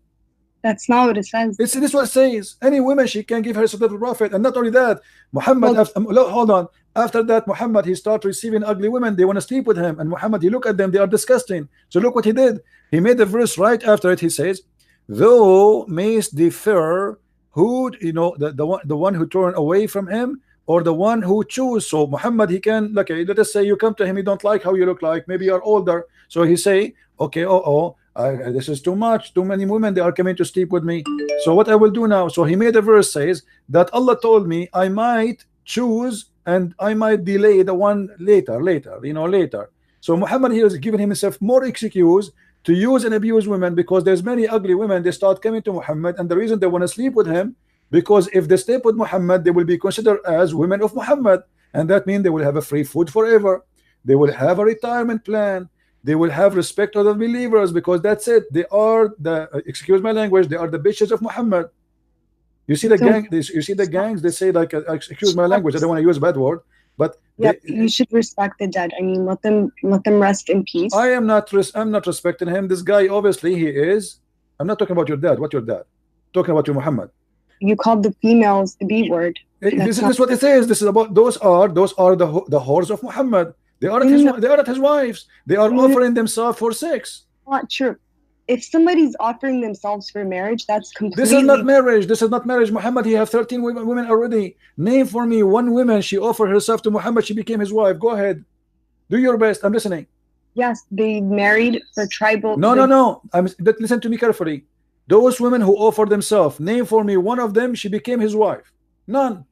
B: That's not what it says.
A: This is what it says. Any woman, she can give herself to the Prophet. And not only that, Muhammad, hold on, after that, Muhammad, he started receiving ugly women. They want to sleep with him, and Muhammad, he look at them, they are disgusting. So look what he did. He made the verse right after it. He says, thou mayst defer who, the one who turned away from him, or the one who choose. So Muhammad, he can, okay, let us say you come to him, you don't like how you look like, maybe you're older, so he say, okay, this is too much, too many women, they are coming to sleep with me, so what I will do now? So he made a verse says that Allah told me I might choose and I might delay the one later. So Muhammad here is giving himself more excuse to use and abuse women, because there's many ugly women, they start coming to Muhammad, and the reason they want to sleep with him, because if they sleep with Muhammad, they will be considered as women of Muhammad, and that means they will have a free food forever, they will have a retirement plan, they will have respect of the believers, because that's it, they are the, excuse my language, they are the bitches of Muhammad. You see the gangs, they say, like, excuse my language, I don't want to use a bad word, but
B: you should respect the dead. I mean, let them rest in peace.
A: I'm not respecting him. This guy, obviously, he is. I'm not talking about your dad. What your dad? Talking about your Muhammad.
B: You called the females the B word.
A: This is what it says. This is about those are the whores of Muhammad. They are not his wives. They are offering themselves for sex.
B: Not true. If somebody's offering themselves for marriage, that's completely.
A: This is not marriage. This is not marriage. Muhammad, he have 13 women already. Name for me one woman she offered herself to Muhammad. She became his wife. Go ahead. Do your best. I'm listening.
B: Yes, they married for tribal.
A: No. Listen to me carefully. Those women who offered themselves, name for me one of them, she became his wife. None.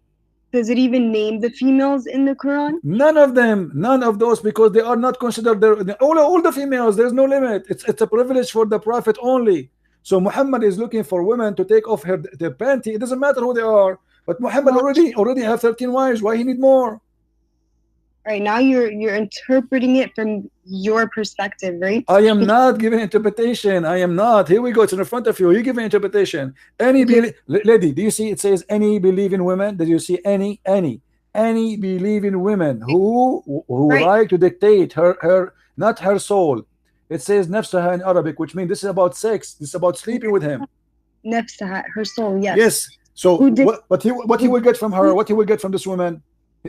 B: Does it even name the females in the Quran?
A: None of them. None of those, because they are not considered all the females. There's no limit. It's a privilege for the Prophet only. So Muhammad is looking for women to take off their panty. It doesn't matter who they are. But Muhammad already have 13 wives. Why he need more?
B: Right now you're interpreting it from your perspective, right?
A: I am not giving interpretation. I am not. Here we go. It's in front of you. You give an interpretation. Lady, do you see it says any believing women? Did you see any believing women who like to dictate her not her soul? It says nafsaha in Arabic, which means this is about sex. This is about sleeping with him.
B: Nafsaha, her soul. Yes.
A: Yes. So what he will get from her? What he will get from this woman?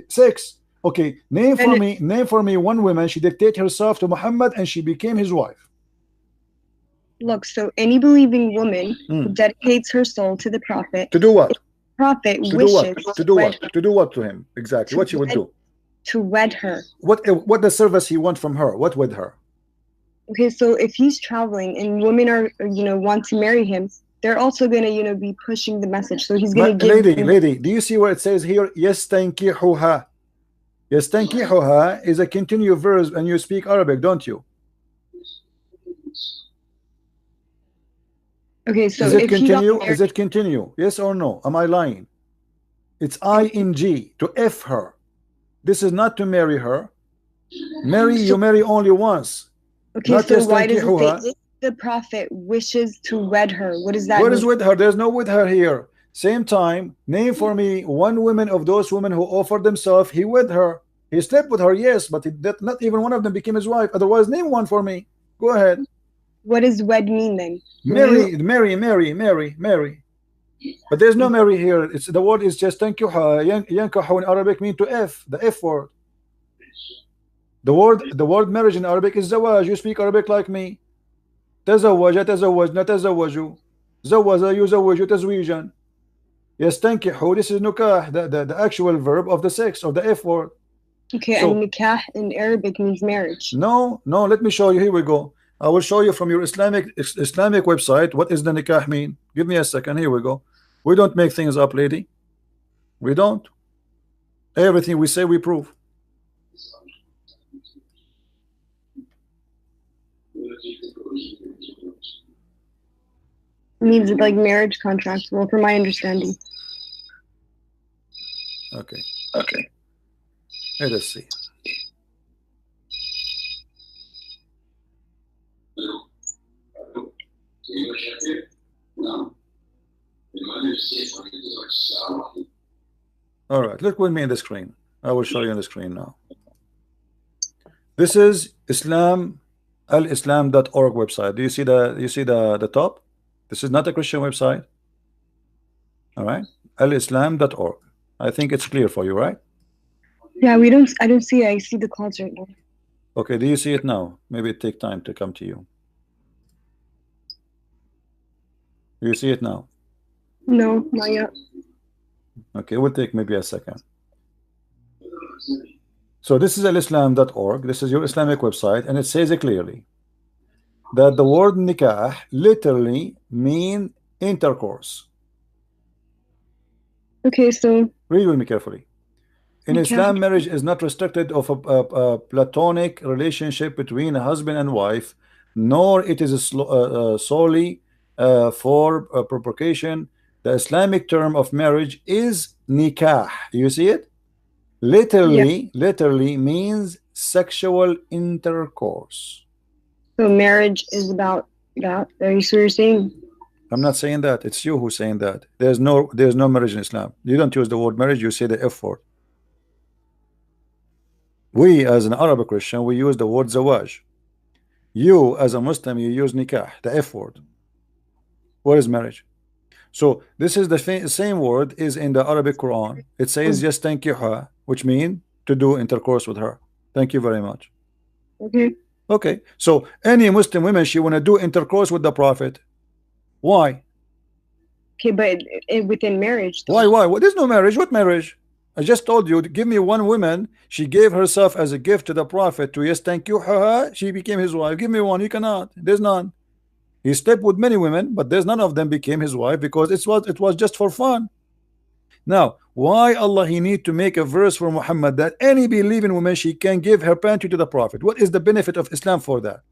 A: Sex. Okay, name for me one woman she dictated herself to Muhammad and she became his wife.
B: Look, so any believing woman who dedicates her soul to the Prophet.
A: To do what?
B: Prophet wishes
A: to do what? To do what to him? Exactly. What she would do?
B: To wed her.
A: What the service he want from her? What with her?
B: Okay, so if he's traveling and women are want to marry him, they're also gonna be pushing the message. So he's gonna give
A: lady, do you see where it says here yastankihuha? Yastankihuha is a continuous verb, and you speak Arabic, don't you?
B: Okay, so
A: Is it
B: if he got
A: continue?
B: married,
A: Is it continue? Yes or no? Am I lying? It's ing, to F her. This is not to marry her. Marry,
B: so
A: you marry only once.
B: okay,
A: Not
B: so why does it say
A: yastankihuha.
B: if the prophet wishes to wed her? What does that
A: What
B: mean?
A: is with her? There's no with her here. Same time, name for me one woman of those women who offered themselves. He with her. He slept with her, yes, but not even one of them became his wife. Otherwise, name one for me. Go ahead.
B: What does wed mean then?
A: Marry, marry, marry, marry, marry. But there's no marry here. It's the word is just tankuha. Yankahu in Arabic mean to F, the F word. The word marriage in Arabic is zawaj. You speak Arabic like me. تزوج تزوجنا تزوجوا زوج يزوج تزويجا. يستنكحوا, this is nukah, the actual verb of the sex of the F word.
B: Okay,
A: So,
B: and nikah in Arabic means marriage.
A: no, let me show you. Here we go. I will show you from your Islamic website what is the nikah mean. Give me a second. Here we go. We don't make things up, lady. We don't. Everything we say we prove.
B: Means like marriage contract. Well, from my understanding.
A: Okay. Okay. Let us see. All right, look with me in the screen. I will show you on the screen now. This is alislam.org website. Do you see the top? This is not a Christian website. All right, alislam.org. I think it's clear for you, right?
B: Yeah, I don't see it. I see the clouds right now.
A: Okay, do you see it now? Maybe it take time to come to you. Do you see it now?
B: No, not yet.
A: Okay, it will take maybe a second. So this is alislam.org. This is your Islamic website, and it says it clearly that the word nikah literally mean intercourse.
B: Okay, so
A: read with me carefully. In
B: nikah.
A: Islam, marriage is not restricted of a platonic relationship between a husband and wife, nor it is solely for procreation. The Islamic term of marriage is nikah. You see it? Literally means sexual intercourse.
B: So marriage is about that. Are you what you're saying?
A: I'm not saying that. It's you who's saying that. There's no marriage in Islam. You don't use the word marriage. You say the F word. We, as an Arabic Christian, we use the word zawaj. You, as a Muslim, you use nikah, the F word. What is marriage? So this is the same word is in the Arabic Quran. It says yastankiha, which means to do intercourse with her. Thank you very much. Okay. So any Muslim women, she want to do intercourse with the Prophet. Why?
B: Okay, but within marriage.
A: Though. Why? Well, there's no marriage. What marriage? I just told you, give me one woman. She gave herself as a gift to the Prophet to yastankiha. She became his wife. Give me one. You cannot. There's none. He slept with many women, but there's none of them became his wife because it was just for fun. Now, why Allah he need to make a verse for Muhammad that any believing woman she can give her panty to the Prophet? What is the benefit of Islam for that?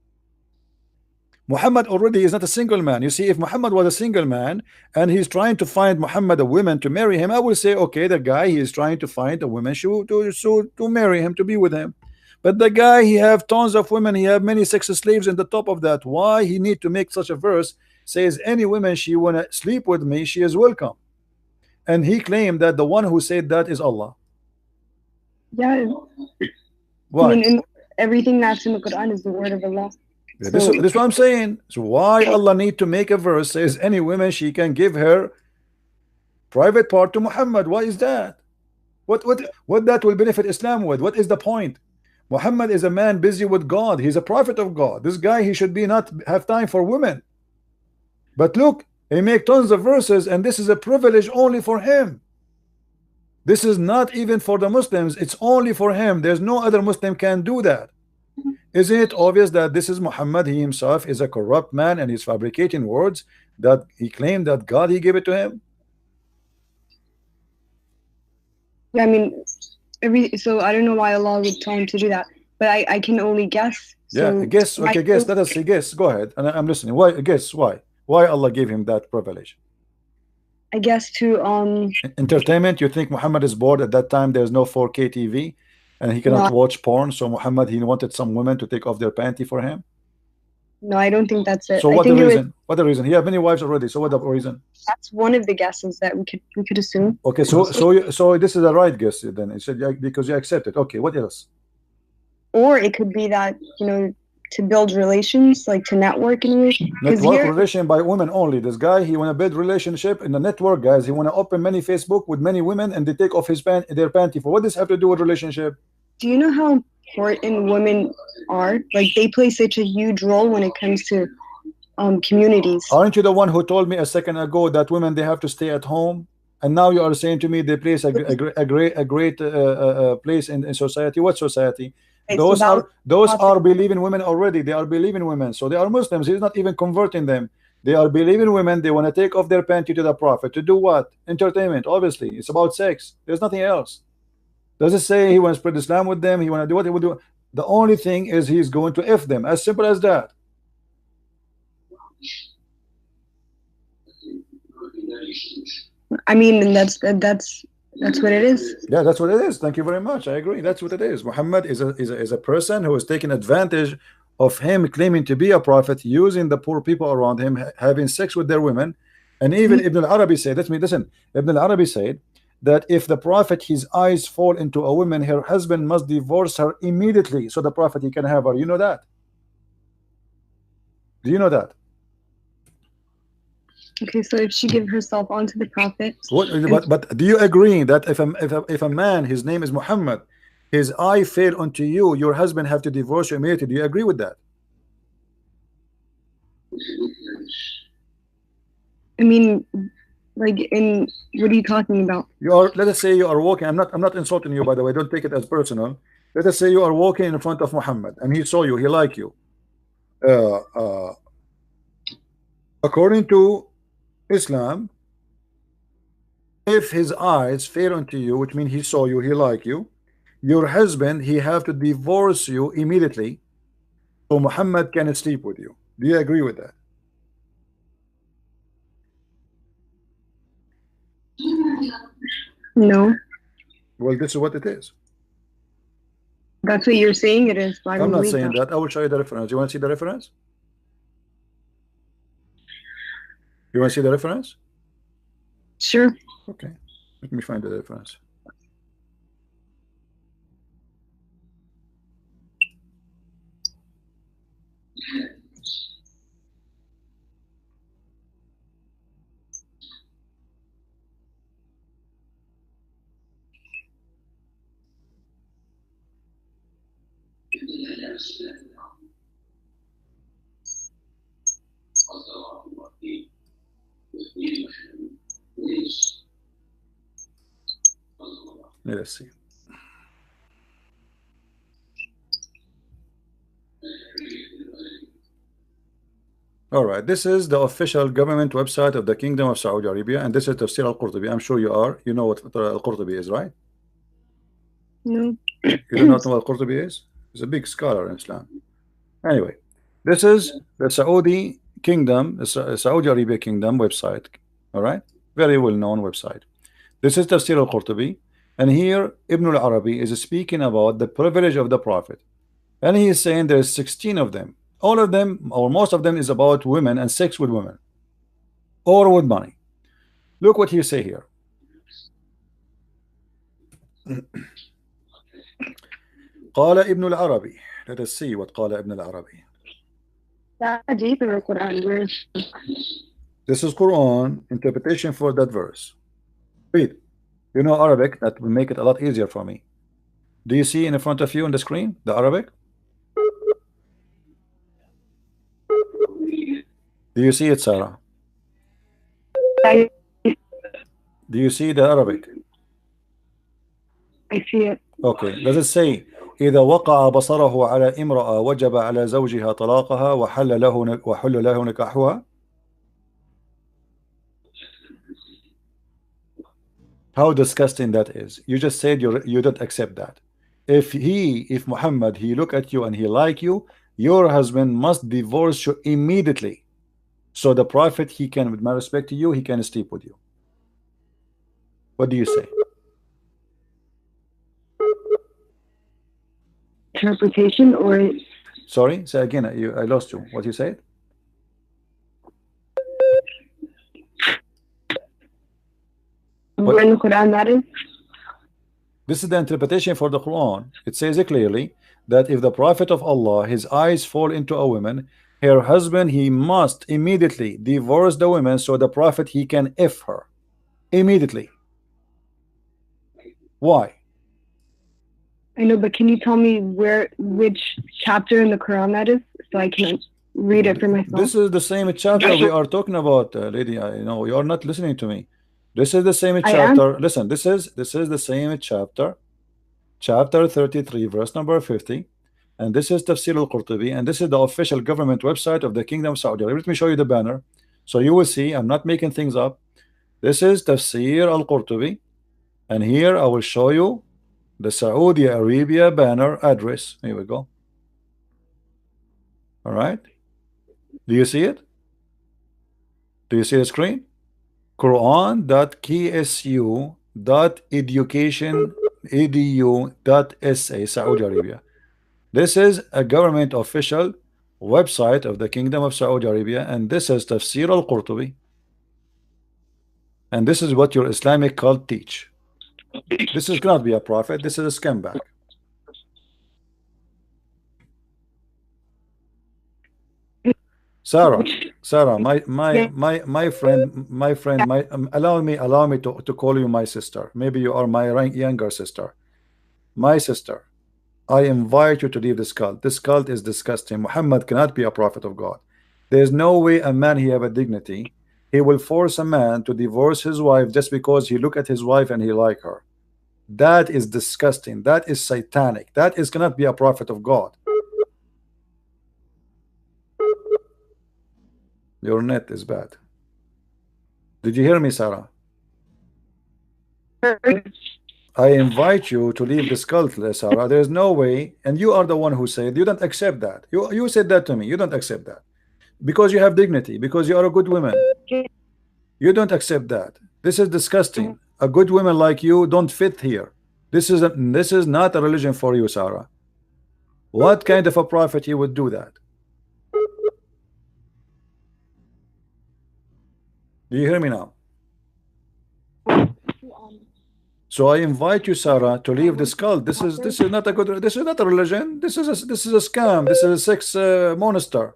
A: Muhammad already is not a single man. You see, if Muhammad was a single man and he's trying to find Muhammad a woman to marry him, I will say, okay, the guy he is trying to find a woman to marry him, to be with him. But the guy, he have tons of women, he have many sex slaves in the top of that. Why he need to make such a verse? Says any woman she wanna sleep with me, she is welcome. And he claimed that the one who said that is Allah.
B: Yeah.
A: Why?
B: I mean, everything that's in the Qur'an is the word of Allah.
A: Yeah, this is what I'm saying. So why Allah need to make a verse says any woman she can give her private part to Muhammad? Why is that? What that will benefit Islam with? What is the point? Muhammad is a man busy with God. He's a prophet of God. This guy, he should be not have time for women. But look, he make tons of verses, and this is a privilege only for him. This is not even for the Muslims. It's only for him. There's no other Muslim can do that. Isn't it obvious that this is Muhammad? He himself is a corrupt man, and he's fabricating words that he claimed that God he gave it to him.
B: Yeah, I mean, so I don't know why Allah would tell him to do that, but I can only guess.
A: Yeah,
B: so
A: guess. Okay, guess. Let us see. Guess. Go ahead. And I'm listening. Why? Guess. Why? Why Allah gave him that privilege?
B: I guess to
A: entertainment. You think Muhammad is bored at that time? There's no 4K TV and he cannot
B: no,
A: watch porn, so Muhammad, he wanted some women to take off their panty for him.
B: no, I don't think that's it.
A: So
B: I
A: what the
B: think
A: reason? What the reason? He had many wives already. So what the reason?
B: that's one of the guesses that we could assume.
A: Okay, so this is a right guess then. It said, yeah, because you accept it. Okay, what else?
B: Or it could be that, you know, to build relations, like to network in with.
A: Network relation by women only. This guy, he want to build relationship in the network, guys. He want to open many Facebook with many women, and they take off their panty. For what does this have to do with relationship?
B: Do you know how important women are? Like they play such a huge role when it comes to communities.
A: Aren't you the one who told me a second ago that women, they have to stay at home? And now you are saying to me they place a great place in society. What society? Those are believing women already. They are believing women, so they are Muslims. He's not even converting them. They are believing women. They want to take off their panty to the Prophet to do what? Entertainment. Obviously, it's about sex. There's nothing else. Does it say he want to spread Islam with them? He want to do what he would do? The only thing is he's going to F them. As simple as that.
B: I mean, that's what it is.
A: Yeah, that's what it is. Thank you very much. I agree. That's what it is. Muhammad is a person who is taking advantage of him claiming to be a prophet, using the poor people around him, having sex with their women. And even Ibn al-Arabi said, listen, Ibn al-Arabi said that if the prophet, his eyes fall into a woman, her husband must divorce her immediately so the prophet, he can have her. You know that? Do you know that?
B: Okay, so if she give herself onto the prophet.
A: But do you agree that if a man, his name is Muhammad, his eye fell onto you, your husband have to divorce you immediately? Do you agree with that?
B: I mean, like, what are you talking about?
A: You are, let us say you are walking. I'm not insulting you, by the way. Don't take it as personal. Let us say you are walking in front of Muhammad and he saw you, he like you. According to Islam, if his eyes fell onto you, which means he saw you, he like you, your husband, he have to divorce you immediately so Muhammad can sleep with you. Do you agree with that?
B: No.
A: Well, this is what it is.
B: That's what you're saying it is.
A: I'm not saying that. I will show you the reference. You want to see the reference? You want to see the reference?
B: Sure.
A: Okay. Let me find the reference. Let's see. All right, this is the official government website of the Kingdom of Saudi Arabia, and this is Tafsir al-Qurtubi. I'm sure you know what al-Qurtubi is, right?
B: No.
A: You do not know what al-Qurtubi is? He's a big scholar in Islam. Anyway, this is the Saudi Kingdom, the Saudi Arabia Kingdom website. All right, very well-known website. This is Tafsir al-Qurtubi, and here Ibn al-Arabi is speaking about the privilege of the Prophet, and he is saying there's 16 of them. All of them, or most of them, is about women and sex with women or with money. Look what he say here. قال ابن العربي. Let us see what قال ابن العربي.
B: Hadith or Qur'an?
A: This is Quran interpretation for that verse. Read. You know Arabic, that will make it a lot easier for me. Do you see in front of you on the screen the Arabic? Do you see it, Sarah? Do you see the Arabic?
B: I see it.
A: Okay. Does it say إذا وقع بصره على امرأة وجب على زوجها طلاقها وحل له نكاحها? How disgusting that is. You just said you don't accept that. If Muhammad, he look at you and he like you, your husband must divorce you immediately So the prophet, he can, with my respect to you, he can sleep with you. What do you say?
B: Interpretation or?
A: Sorry, say again. I lost you. What you said?
B: Where in the Quran that is?
A: This is the interpretation for the Quran. It says it clearly that if the Prophet of Allah, his eyes fall into a woman, her husband, he must immediately divorce the woman, so the Prophet, he can F her immediately. Why?
B: I know, but can you tell me which chapter in the Quran that is, so I can read it for myself?
A: This is the same chapter we are talking about, lady. I know you are not listening to me. This is the same chapter. Listen, this is the same chapter, chapter 33, verse number 50, and this is Tafsir al-Qurtubi, and this is the official government website of the Kingdom of Saudi Arabia. Let me show you the banner, so you will see I'm not making things up. This is Tafsir al-Qurtubi, and here I will show you the Saudi Arabia banner address. Here we go. All right. Do you see it? Do you see the screen? Quran.ksu.education.edu.sa, Saudi Arabia. This is a government official website of the Kingdom of Saudi Arabia, and this is Tafsir al-Qurtubi. And this is what your Islamic cult teach. This is cannot be a prophet. This is a scumbag. Sarah, my friend, allow me to call you my sister. Maybe you are my younger sister. My sister, I invite you to leave this cult. This cult is disgusting. Muhammad cannot be a prophet of God. There is no way a man, he have a dignity. He will force a man to divorce his wife just because he look at his wife and he like her. That is disgusting. That is satanic. That is cannot be a prophet of God. Your net is bad. Did you hear me, Sarah? I invite you to leave this cult, Sarah. There's no way, and you are the one who said you don't accept that. You said that to me. You don't accept that because you have dignity, because you are a good woman. You don't accept that. This is disgusting. A good woman like you don't fit here. This is not a religion for you, Sarah. What kind of a prophet you would do that? Do you hear me now? So I invite you, Sarah, to leave this cult. This is not a good. This is not a religion. This is a scam. This is a sex monster.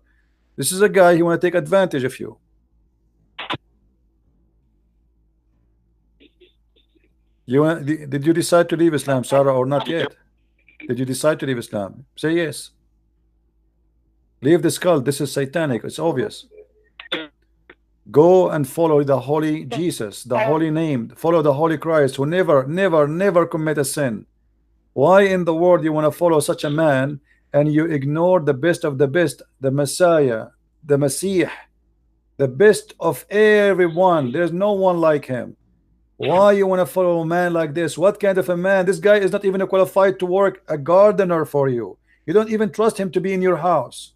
A: This is a guy who want to take advantage of you. Did you decide to leave Islam, Sarah, or not yet? Did you decide to leave Islam? Say yes. Leave this cult. This is satanic. It's obvious. Go and follow the holy Jesus, the holy name. Follow the holy Christ who never commit a sin. Why in the world you want to follow such a man and you ignore the best of the best, the Messiah, the Messiah, the best of everyone? There's no one like him. Why you want to follow a man like this? What kind of a man? This guy is not even qualified to work a gardener for you. You don't even trust him to be in your house.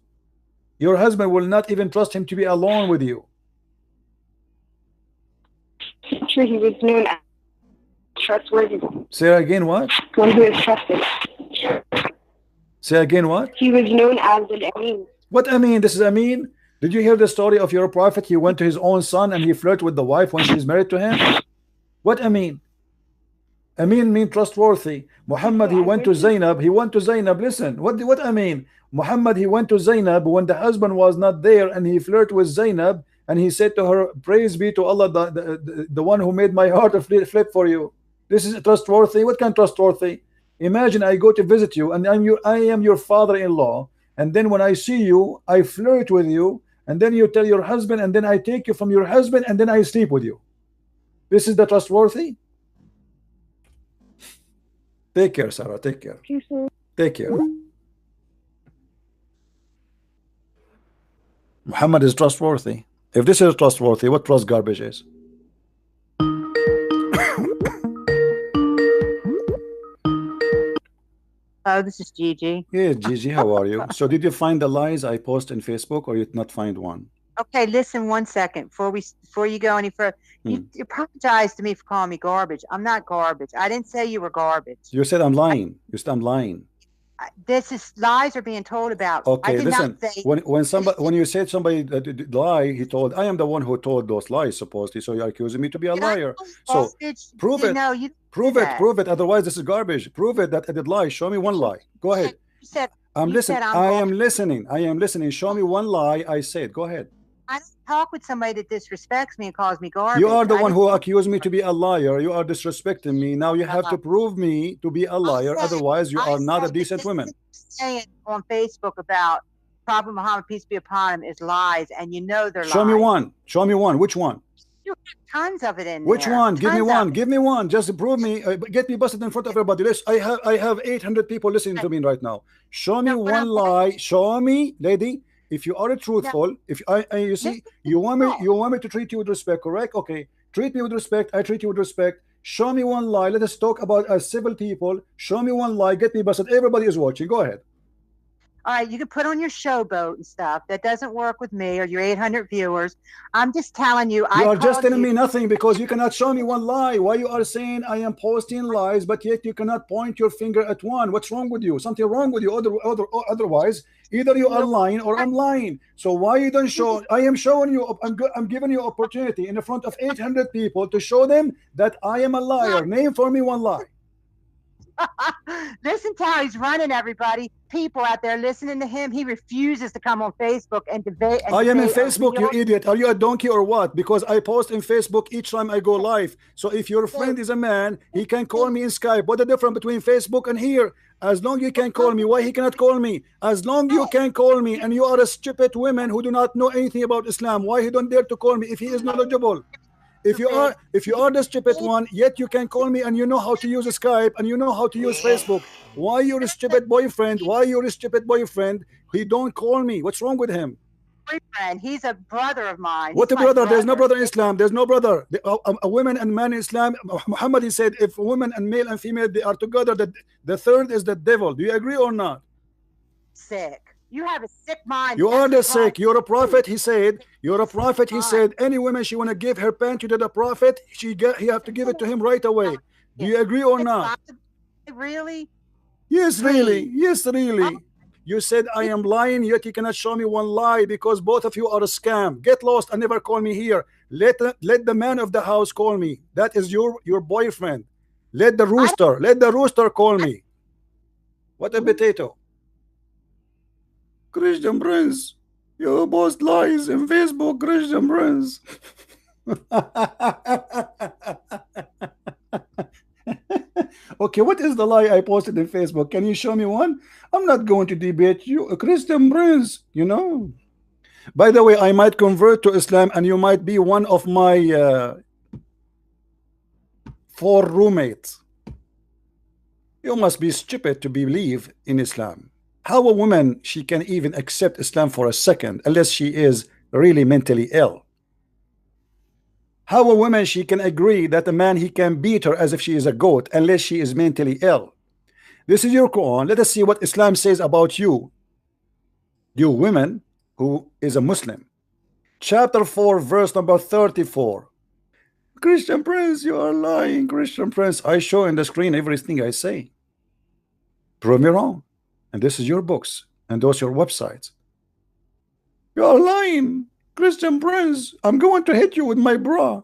A: Your husband will not even trust him to be alone with you.
B: Sure, he was known as trustworthy.
A: Say again what?
B: One who is trusted.
A: Say again what?
B: He was known as an Amin.
A: What Amin? This is Amin? Did you hear the story of your prophet? He went to his own son and he flirted with the wife when she's married to him. What Amin? Amin means trustworthy. Muhammad, he went to Zainab. He went to Zainab. Listen, what Amin? Muhammad, he went to Zainab when the husband was not there and he flirted with Zainab. And he said to her, praise be to Allah, the one who made my heart flip for you. This is trustworthy. What kind of trustworthy? Imagine I go to visit you and I am your father-in-law. And then when I see you, I flirt with you. And then you tell your husband, and then I take you from your husband, and then I sleep with you. This is the trustworthy? Take care, Sarah. Take care. Take care. Muhammad is trustworthy. If this is trustworthy, what trust garbage is?
C: Hello, this is Gigi.
A: Yes, Gigi, how are you? So did you find the lies I post in Facebook, or you did not find one?
C: Okay, listen 1 second before you go any further. You apologize to me for calling me garbage. I'm not garbage. I didn't say you were garbage.
A: You said I'm lying. You said I'm lying.
C: This is lies are being told about.
A: Okay,
C: I did
A: listen.
C: not say
A: When you said somebody that lie, he told I am the one who told those lies supposedly. So you're accusing me to be a liar. So prove it.
C: No, you
A: prove it. Prove it. Otherwise, this is garbage. Prove it that I did lie. Show me one lie. Go ahead.
C: You said
A: I'm listening. I am listening. I am listening. Show me one lie I said. Go ahead.
C: I don't talk with somebody that disrespects me and calls me garbage.
A: You are the one who accused me to be a liar. You are disrespecting me. Now you have to prove me to be a liar. Otherwise, you are not a decent woman.
C: Saying on Facebook about Prophet Muhammad, peace be upon him, is lies, and you know they're lies.
A: Show me one. Show me one. Which one?
C: You have tons of it in
A: Which
C: there.
A: one? Give me
C: Tons
A: one.
C: of it.
A: Give me one. Just prove me. Get me busted in front of everybody. I have 800 people listening to me right now. Show me one lie. Show me, lady. If you are truthful, if you see, you want me to treat you with respect, correct? Okay, treat me with respect. I treat you with respect. Show me one lie. Let us talk about as civil people. Show me one lie. Get me busted. Everybody is watching. Go ahead.
C: All right, you can put on your showboat and stuff. That doesn't work with me or your 800 viewers. I'm just telling you.
A: You are just telling me nothing because you cannot show me one lie. Why you are saying I am posting lies, but yet you cannot point your finger at one? What's wrong with you? Something wrong with you. Otherwise, either you are lying or I'm lying. So why you don't show? I am showing you. I'm giving you opportunity in front of 800 people to show them that I am a liar. Name for me one lie.
C: Listen to how he's running, everybody. People out there listening to him. He refuses to come on Facebook and debate.
A: I am in Facebook, you idiot. Are you a donkey or what? Because I post in Facebook each time I go live. So if your friend is a man, he can call me in Skype. What the difference between Facebook and here? As long you can call me, why he cannot call me? As long you can call me, and you are a stupid woman who do not know anything about Islam, why he don't dare to call me if he is knowledgeable? If you are the stupid one, yet you can call me and you know how to use Skype and you know how to use Facebook. Why you're a stupid boyfriend? Why you're a stupid boyfriend? He don't call me. What's wrong with him?
C: Boyfriend. He's a brother of mine.
A: What a brother? There's no brother in Islam. There's no brother. A woman and man in Islam. Muhammad, he said, if a woman and male and female they are together, the third is the devil. Do you agree or not?
C: Sick. You have a sick mind.
A: You are the sick. You're a prophet. He said. You're a prophet. He said. Any woman she want to give her panty to the prophet, he have to give it to him right away. Do you agree or not?
C: Really?
A: Yes, really. Yes, really. You said I am lying, yet you cannot show me one lie because both of you are a scam. Get lost and never call me here. Let the man of the house call me. That is your boyfriend. Let the rooster call me. What a potato. Christian Prince, you post lies in Facebook, Christian Prince. Okay, what is the lie I posted in Facebook? Can you show me one? I'm not going to debate you, Christian Prince, you know. By the way, I might convert to Islam and you might be one of my 4 roommates. You must be stupid to believe in Islam. How a woman she can even accept Islam for a second unless she is really mentally ill? How a woman she can agree that a man he can beat her as if she is a goat unless she is mentally ill? This is your Quran. Let us see what Islam says about you women who is a Muslim. Chapter 4 verse number 34. Christian Prince, you are lying. Christian Prince, I show in the screen everything I say. Prove me wrong. And this is your books and those your websites. You are lying, Christian Prince. I'm going to hit you with my bra.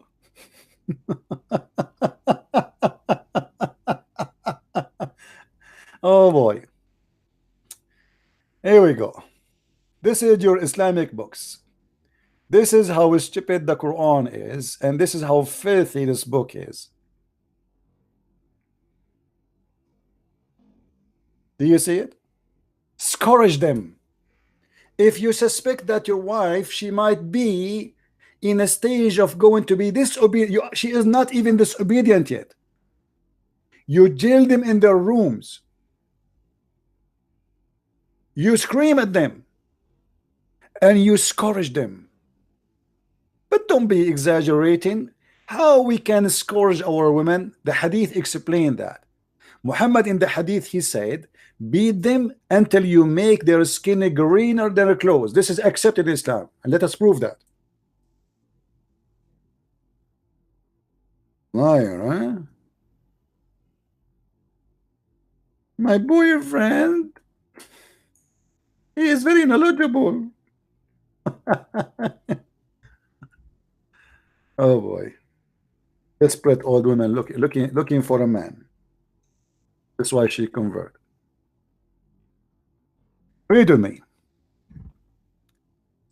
A: Oh boy. Here we go. This is your Islamic books. This is how stupid the Quran is, and this is how filthy this book is. Do you see it? Scourge them. If you suspect that your wife, she might be in a stage of going to be disobedient, she is not even disobedient yet. You jail them in their rooms. You scream at them and you scourge them. But don't be exaggerating. How we can scourge our women? The hadith explained that. Muhammad in the hadith he said, Beat them until you make their skin greener than their clothes. This is accepted in Islam, and let us prove that. Liar, huh? My boyfriend, he is very knowledgeable. Oh boy. Desperate old woman looking for a man. That's why she converted. Read with me.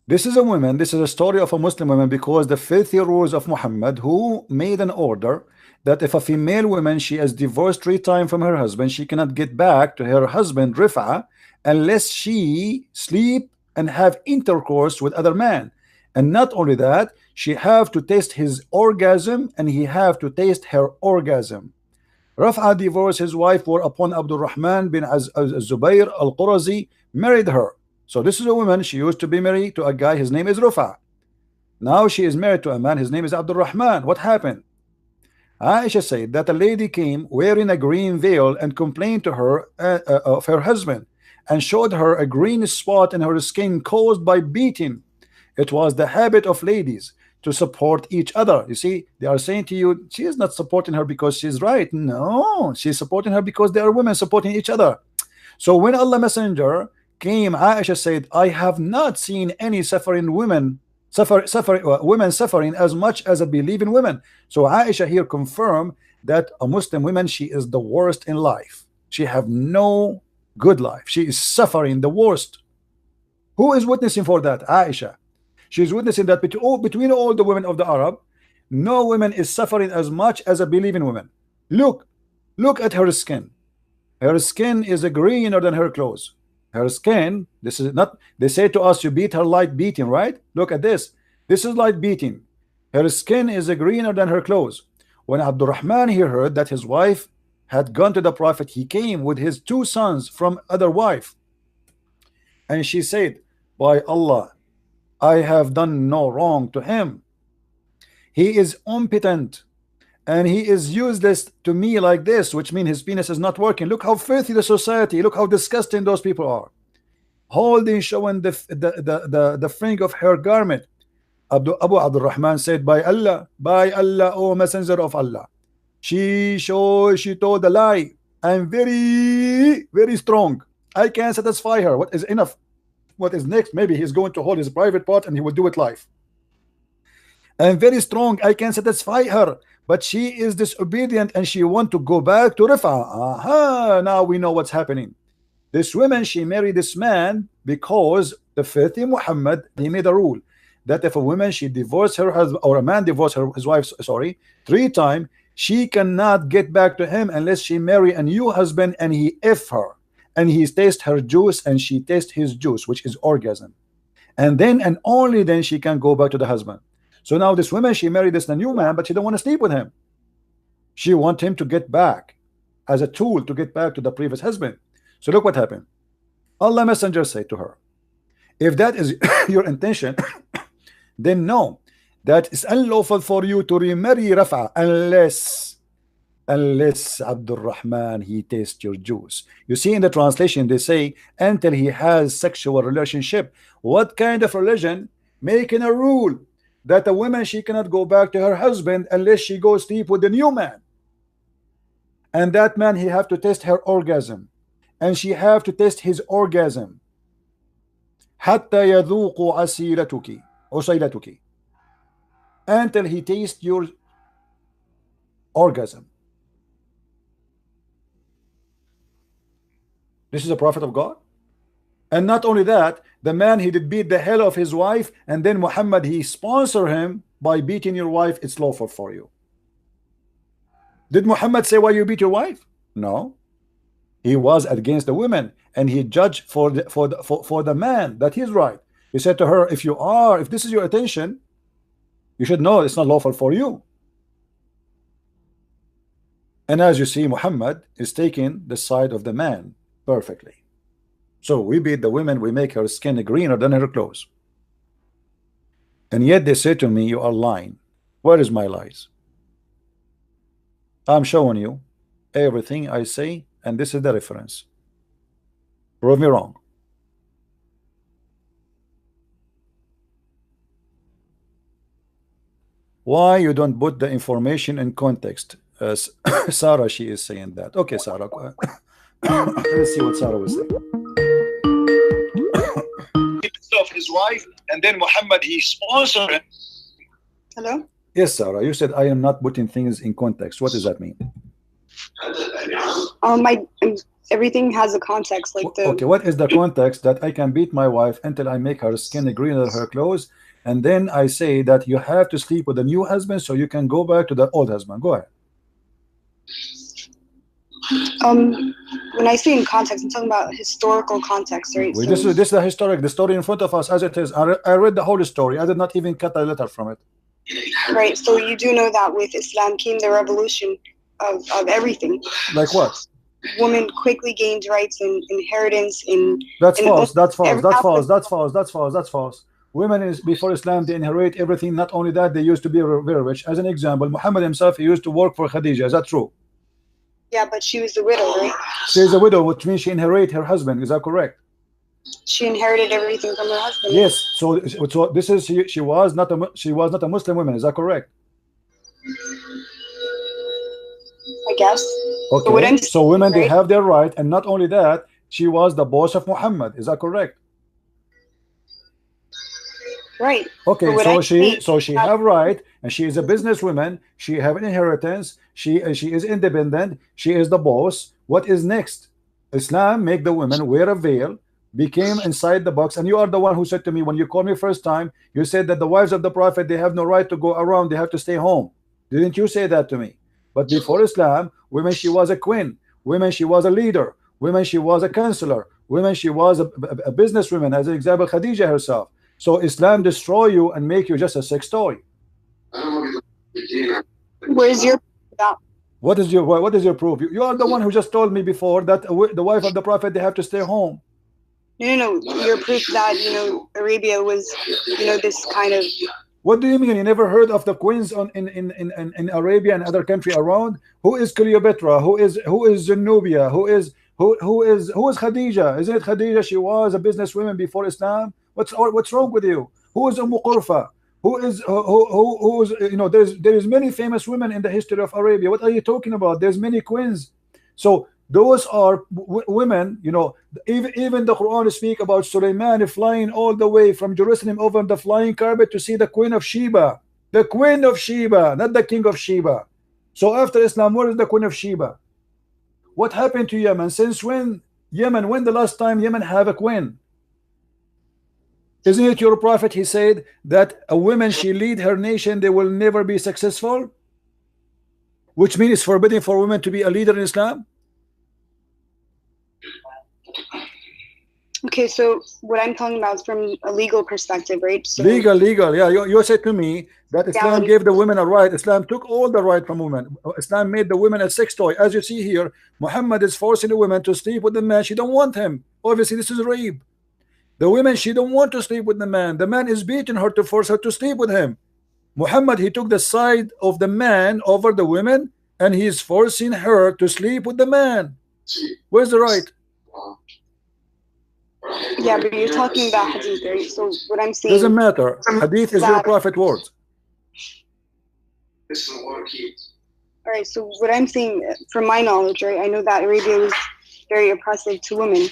A: This is a woman, this is a story of a Muslim woman, because the filthy rules of Muhammad, who made an order that if a female woman, she is divorced 3 times from her husband, she cannot get back to her husband Rifa unless she sleep and have intercourse with other men. And not only that, she have to taste his orgasm and he have to taste her orgasm. Rafa divorced his wife whereupon Abdul Rahman bin Zubayr al-Qurazi married her. So this is a woman, she used to be married to a guy, his name is Rafa. Now she is married to a man, his name is Abdul Rahman. What happened? Aisha said that a lady came wearing a green veil and complained to her of her husband, and showed her a green spot in her skin caused by beating. It was the habit of ladies to support each other. You see, they are saying to you, she is not supporting her because she's right. No, she's supporting her because they are women supporting each other. So when Allah Messenger came, Aisha said, I have not seen any suffering women suffering as much as a believing women. So Aisha here confirmed that a Muslim woman, she is the worst in life. She have no good life. She is suffering the worst. Who is witnessing for that? Aisha. She is witnessing that between all the women of the Arab, no woman is suffering as much as a believing woman. Look at her skin. Her skin is greener than her clothes. Her skin, this is not, they say to us, you beat her light beating, right? Look at this. This is light beating. Her skin is greener than her clothes. When Abdurrahman here heard that his wife had gone to the Prophet, he came with his 2 sons from other wife. And she said, by Allah, I have done no wrong to him. He is impotent and he is useless to me like this, which means his penis is not working. Look how filthy the society, look how disgusting those people are. Holding, showing the fringe of her garment. Abu Abdul Rahman said, by Allah, O Messenger of Allah, she told a lie. I'm very, very strong. I can satisfy her. What is enough? What is next? Maybe he's going to hold his private part and he will do it live. I'm very strong. I can satisfy her, but she is disobedient and she want to go back to Rifa. Aha! Now we know what's happening. This woman, she married this man because the filthy Muhammad, he made a rule that if a woman, she divorced her husband, or a man divorced his wife, sorry, 3 times, she cannot get back to him unless she marry a new husband and he F her. And he tastes her juice and she tastes his juice, which is orgasm. And then and only then she can go back to the husband. So now this woman, she married this new man, but she don't want to sleep with him. She wants him to get back as a tool to get back to the previous husband. So look what happened. Allah Messenger said to her, if that is your intention, then know that it's unlawful for you to remarry Rafa unless Abdul Rahman, he tastes your juice. You see in the translation they say until he has sexual relationship. What kind of religion making a rule that a woman, she cannot go back to her husband unless she goes sleep with the new man, and that man, he have to test her orgasm and she have to test his orgasm حتى يذوق عسيلتك until he tastes your orgasm. This is a prophet of God. And not only that, the man, he did beat the hell of his wife, and then Muhammad, he sponsored him by beating your wife. It's lawful for you. Did Muhammad say why you beat your wife? No. He was against the women, and he judged for the man that he's right. He said to her, if this is your attention, you should know it's not lawful for you. And as you see, Muhammad is taking the side of the man perfectly. So we beat the women, we make her skin greener than her clothes. And yet they say to me, you are lying. Where is my lies? I'm showing you everything I say, and this is the reference. Prove me wrong. Why you don't put the information in context? Sarah, she is saying that. Okay, Sarah. Let's see what Sarah was saying.
D: Of his wife, and then Muhammad, he sponsored it.
B: Hello?
A: Yes, Sarah. You said I am not putting things in context. What does that mean?
B: Everything has a context. Like the
A: okay, what is the context that I can beat my wife until I make her skin greener than her clothes, and then I say that you have to sleep with a new husband so you can go back to the old husband? Go ahead.
B: When I say in context, I'm talking about historical context, right?
A: Well, this is the historic, the story in front of us as it is. I read the whole story. I did not even cut a letter from it.
B: Right. So you do know that with Islam came the revolution of everything.
A: Like what?
B: Women quickly gained rights and inheritance in.
A: That's false. That's false.
B: every
A: That's false.
B: aspect.
A: That's false. That's false. That's false. Women is before Islam, they inherit everything. Not only that, they used to be very rich. As an example, Muhammad himself, he used to work for Khadija. Is that true?
B: Yeah, but she was a widow, right?
A: She is a widow, which means she inherited her husband. Is that correct?
B: She inherited everything from her husband.
A: Yes. So this is she was not a Muslim woman. Is that correct?
B: I guess.
A: Okay. So women,
B: right?
A: they have their right, and not only that, she was the boss of Muhammad. Is that correct?
B: Right.
A: Okay, so she have right, and she is a businesswoman. She have an inheritance. She is independent. She is the boss. What is next? Islam make the women wear a veil, became inside the box. And you are the one who said to me when you called me first time, you said that the wives of the Prophet, they have no right to go around. They have to stay home. Didn't you say that to me? But before Islam, women, she was a queen. Women, she was a leader. Women, she was a counselor. Women, she was a businesswoman. As an example, Khadija herself. So Islam destroy you and make you just a sex toy.
B: Where's your that?
A: What is your proof? You are the one who just told me before that the wife of the Prophet, they have to stay home.
B: No. Your proof that Arabia was this kind of.
A: What do you mean? You never heard of the queens in Arabia and other country around? Who is Cleopatra? Who is Zenobia? Who is Khadija? Isn't it Khadija? She was a businesswoman before Islam. What's wrong with you? Who is Qurfa? There is many famous women in the history of Arabia. What are you talking about? There's many queens. So those are women. Even the Quran speak about Sulaiman flying all the way from Jerusalem over the flying carpet to see the Queen of Sheba. The Queen of Sheba, not the King of Sheba. So after Islam, where is the Queen of Sheba? What happened to Yemen? Since when the last time Yemen have a queen? Isn't it your prophet? He said that a woman, she lead her nation, they will never be successful, which means it's forbidden for women to be a leader in Islam.
B: Okay, so what I'm talking about is from a legal perspective, right? So
A: legal, yeah. You said to me that Islam gave the women a right. Islam took all the right from women. Islam made the women a sex toy. As you see here, Muhammad is forcing the women to sleep with the man. She don't want him. Obviously, this is rape. The women, she don't want to sleep with the man. The man is beating her to force her to sleep with him. Muhammad, he took the side of the man over the women, and he is forcing her to sleep with the man. Where's the right?
B: Yeah, but you're talking about hadith, right? So what I'm saying
A: doesn't matter. Hadith is your prophet words.
B: All right, so what I'm saying, from my knowledge, right, I know that Arabia was very oppressive to women.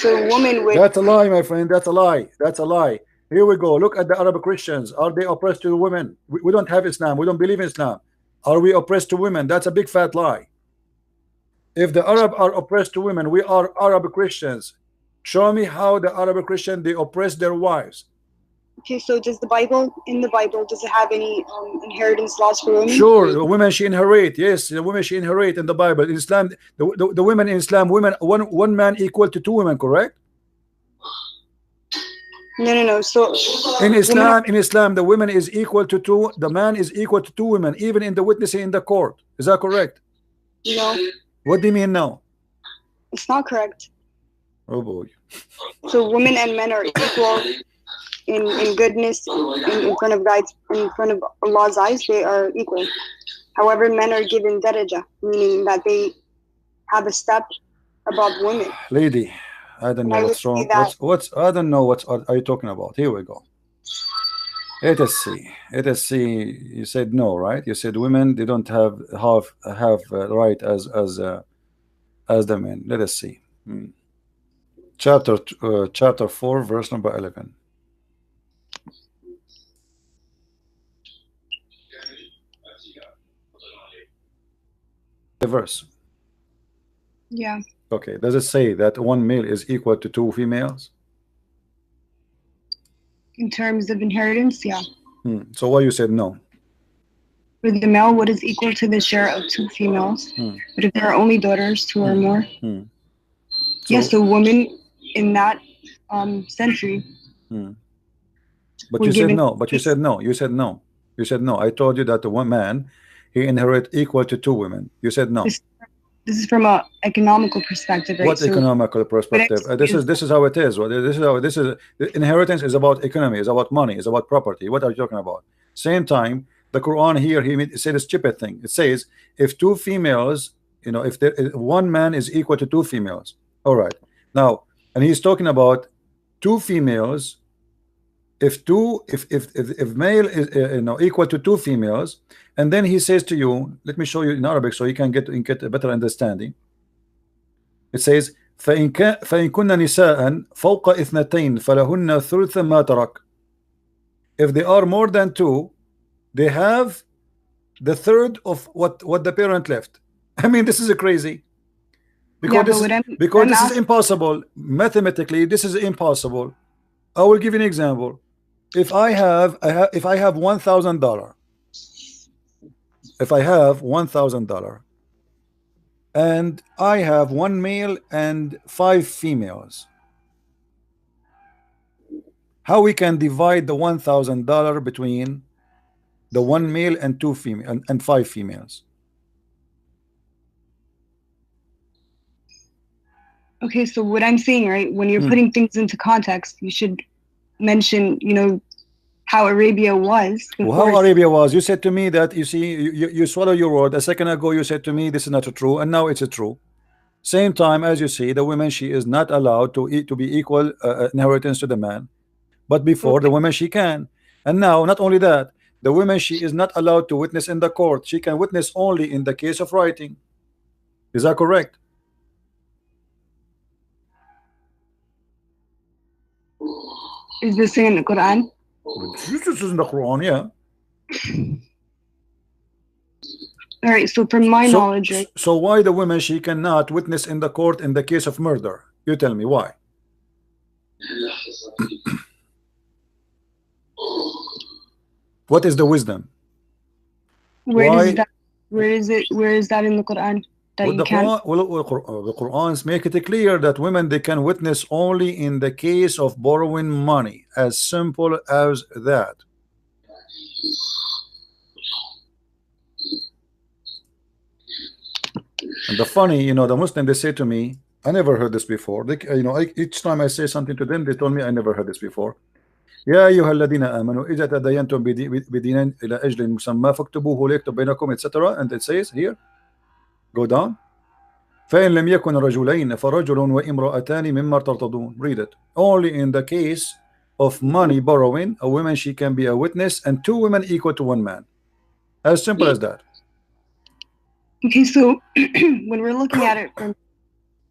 B: So women would.
A: That's a lie, my friend. That's a lie. That's a lie. Here we go. Look at the Arab Christians. Are they oppressed to women? We don't have Islam. We don't believe in Islam. Are we oppressed to women? That's a big fat lie. If the Arab are oppressed to women, we are Arab Christians. Show me how the Arab Christian, they oppress their wives.
B: Okay, so does in the Bible, does it have any inheritance laws for women?
A: Sure, the women she inherit. Yes, the women she inherit in the Bible. In Islam, the women in Islam, one man equal to two women, correct?
B: No. So
A: in Islam, the woman is equal to two. The man is equal to two women, even in the witnessing in the court. Is that correct?
B: No.
A: What do you mean no?
B: It's not correct.
A: Oh boy.
B: So women and men are equal in goodness in front of God, in front of Allah's eyes. They are equal. However, men are given daraja, meaning that they have a step above women.
A: Lady, I don't know what's wrong. What's I don't know what are you talking about. Here we go. It is C. It is C. You said no, right? You said women, they don't have right as the men. Let us see. Chapter 4, verse number 11. The verse.
B: Yeah.
A: Okay. Does it say that one male is equal to 2 females?
B: In terms of inheritance, yeah.
A: So why you said no?
B: For the male, what is equal to the share of 2 females? But if there are only daughters, 2 or more, yes, the woman in that century.
A: But you said no. But you said no. You said no. You said no. I told you that the one man, he inherit equal to 2 women. You said no.
B: This is from a economical perspective, right?
A: What economical perspective? This is how it is. This is inheritance is about economy, is about money, is about property. What are you talking about? Same time, the Quran here he said a stupid thing. It says if 2 females, you know, if one man is equal to 2 females. All right. Now, and he's talking about 2 females. If male is equal to 2 females, and then he says to you, let me show you in Arabic so you can get a better understanding. It says فإن كن نساء فوق 2 فلهن ثلث ما ترك. If they are more than 2, they have the third of what the parent left. I mean, this is crazy. Because this is impossible. Mathematically, this is impossible. I will give you an example. If I have $1,000, if I have $1,000, and I have 1 male and 5 females, how we can divide the $1,000 between the 1 male and 2 female and 5 females?
B: Okay, so what I'm saying, right, when you're putting things into context, you should mention, you know, how Arabia was.
A: Well, how Arabia was? You said to me that, you see, you swallow your word. A second ago you said to me this is not true, and now it's true. Same time, as you see, the woman, she is not allowed to be equal inheritance to the man, but before the woman she can. And now not only that, the woman, she is not allowed to witness in the court. She can witness only in the case of writing. Is that correct?
B: Is this in the Quran?
A: This is in the Quran, yeah.
B: All right, so from my knowledge, right?
A: So why the woman, she cannot witness in the court in the case of murder? You tell me why. What is the wisdom?
B: Where is that in the Quran?
A: The Qur'ans make it clear that women, they can witness only in the case of borrowing money. As simple as that. And the funny, you know, the Muslim, they say to me, I never heard this before. They, you know, each time I say something to them, they told me I never heard this before. يا أيها الذين آمنوا إذا تداينتم بدين إلى أجل مسمى فاكتبوه ليكتب بينكم, etc. And it says here, go down. فإن لم يكن رجلين فرجل وامرأتان مما ترتضون. Read it. Only in the case of money borrowing, a woman, she can be a witness, and 2 women equal to 1 man. As simple as that.
B: Okay, so when we're looking at it from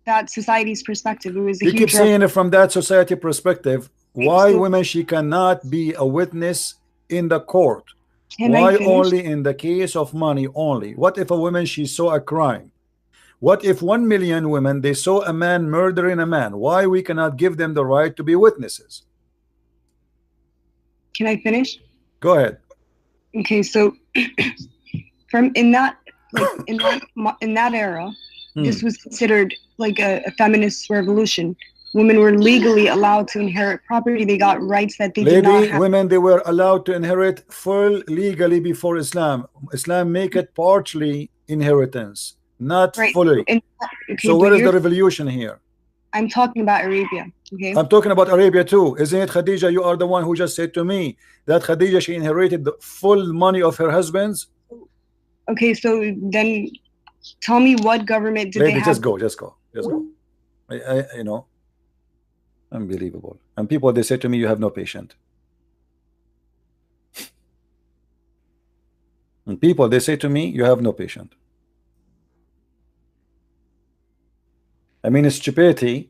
B: that society's perspective, it was a
A: you keep saying it from that society perspective. Why women, she cannot be a witness in the court? Why only in the case of money only? What if a woman, she saw a crime? What if 1 million women, they saw a man murdering a man? Why we cannot give them the right to be witnesses?
B: Can I finish?
A: Go ahead.
B: Okay, so from in that era, this was considered like a feminist revolution. Women were legally allowed to inherit property. They got rights that they did not have.
A: Women, they were allowed to inherit full legally before Islam. Islam make it partially inheritance, not fully. So where is the revolution here?
B: I'm talking about Arabia. Okay.
A: I'm talking about Arabia too. Isn't it, Khadija? You are the one who just said to me that Khadija, she inherited the full money of her husband's.
B: Okay, so then tell me what government did they have?
A: Just go. You know, Unbelievable. And people, they say to me, you have no patience. And people, they say to me, you have no patience. I mean, stupidity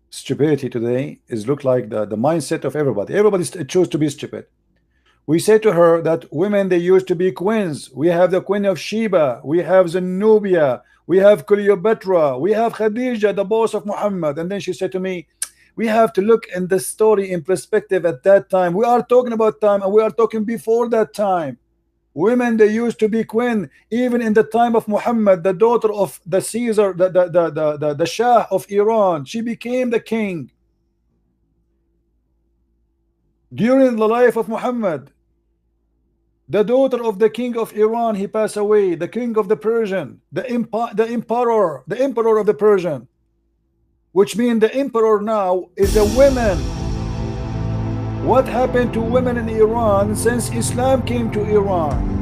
A: today is look like the mindset of everybody. Everybody choose to be stupid. We say to her that women, they used to be queens. We have the Queen of Sheba, we have Zenobia, we have Cleopatra, we have Khadija, the boss of Muhammad. And then she said to me, we have to look in the story in perspective at that time. We are talking about time, and we are talking before that time. Women, they used to be queen. Even in the time of Muhammad, the daughter of the Caesar, the Shah of Iran, she became the king. During the life of Muhammad, the daughter of the king of Iran, he passed away, the king of the Persian, the emperor of the Persian, which means the emperor now is a woman. What happened to women in Iran since Islam came to Iran?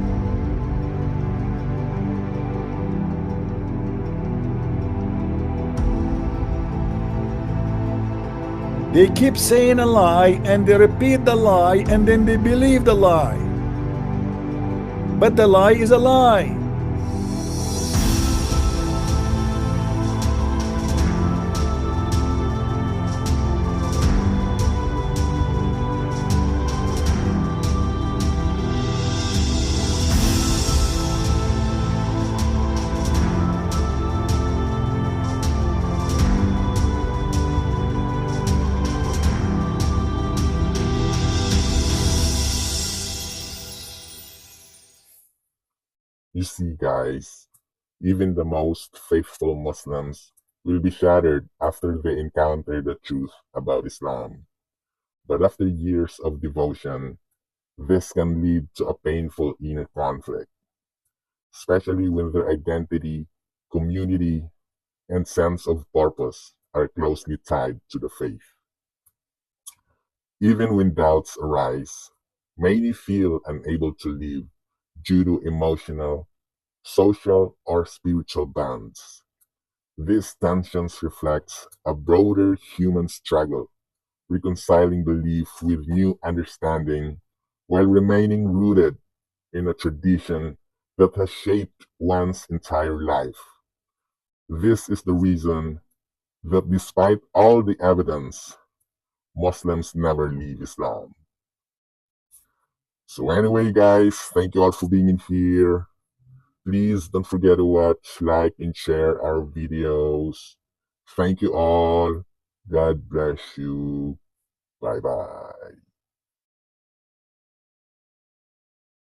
A: They keep saying a lie, and they repeat the lie, and then they believe the lie. But the lie is a lie.
E: You see, guys, even the most faithful Muslims will be shattered after they encounter the truth about Islam. But after years of devotion, this can lead to a painful inner conflict, especially when their identity, community, and sense of purpose are closely tied to the faith. Even when doubts arise, many feel unable to live due to emotional, social, or spiritual bonds. These tensions reflect a broader human struggle, reconciling belief with new understanding while remaining rooted in a tradition that has shaped one's entire life. This is the reason that despite all the evidence, Muslims never leave Islam. So anyway, guys, thank you all for being in here. Please don't forget to watch, like, and share our videos. Thank you all. God bless you. Bye-bye.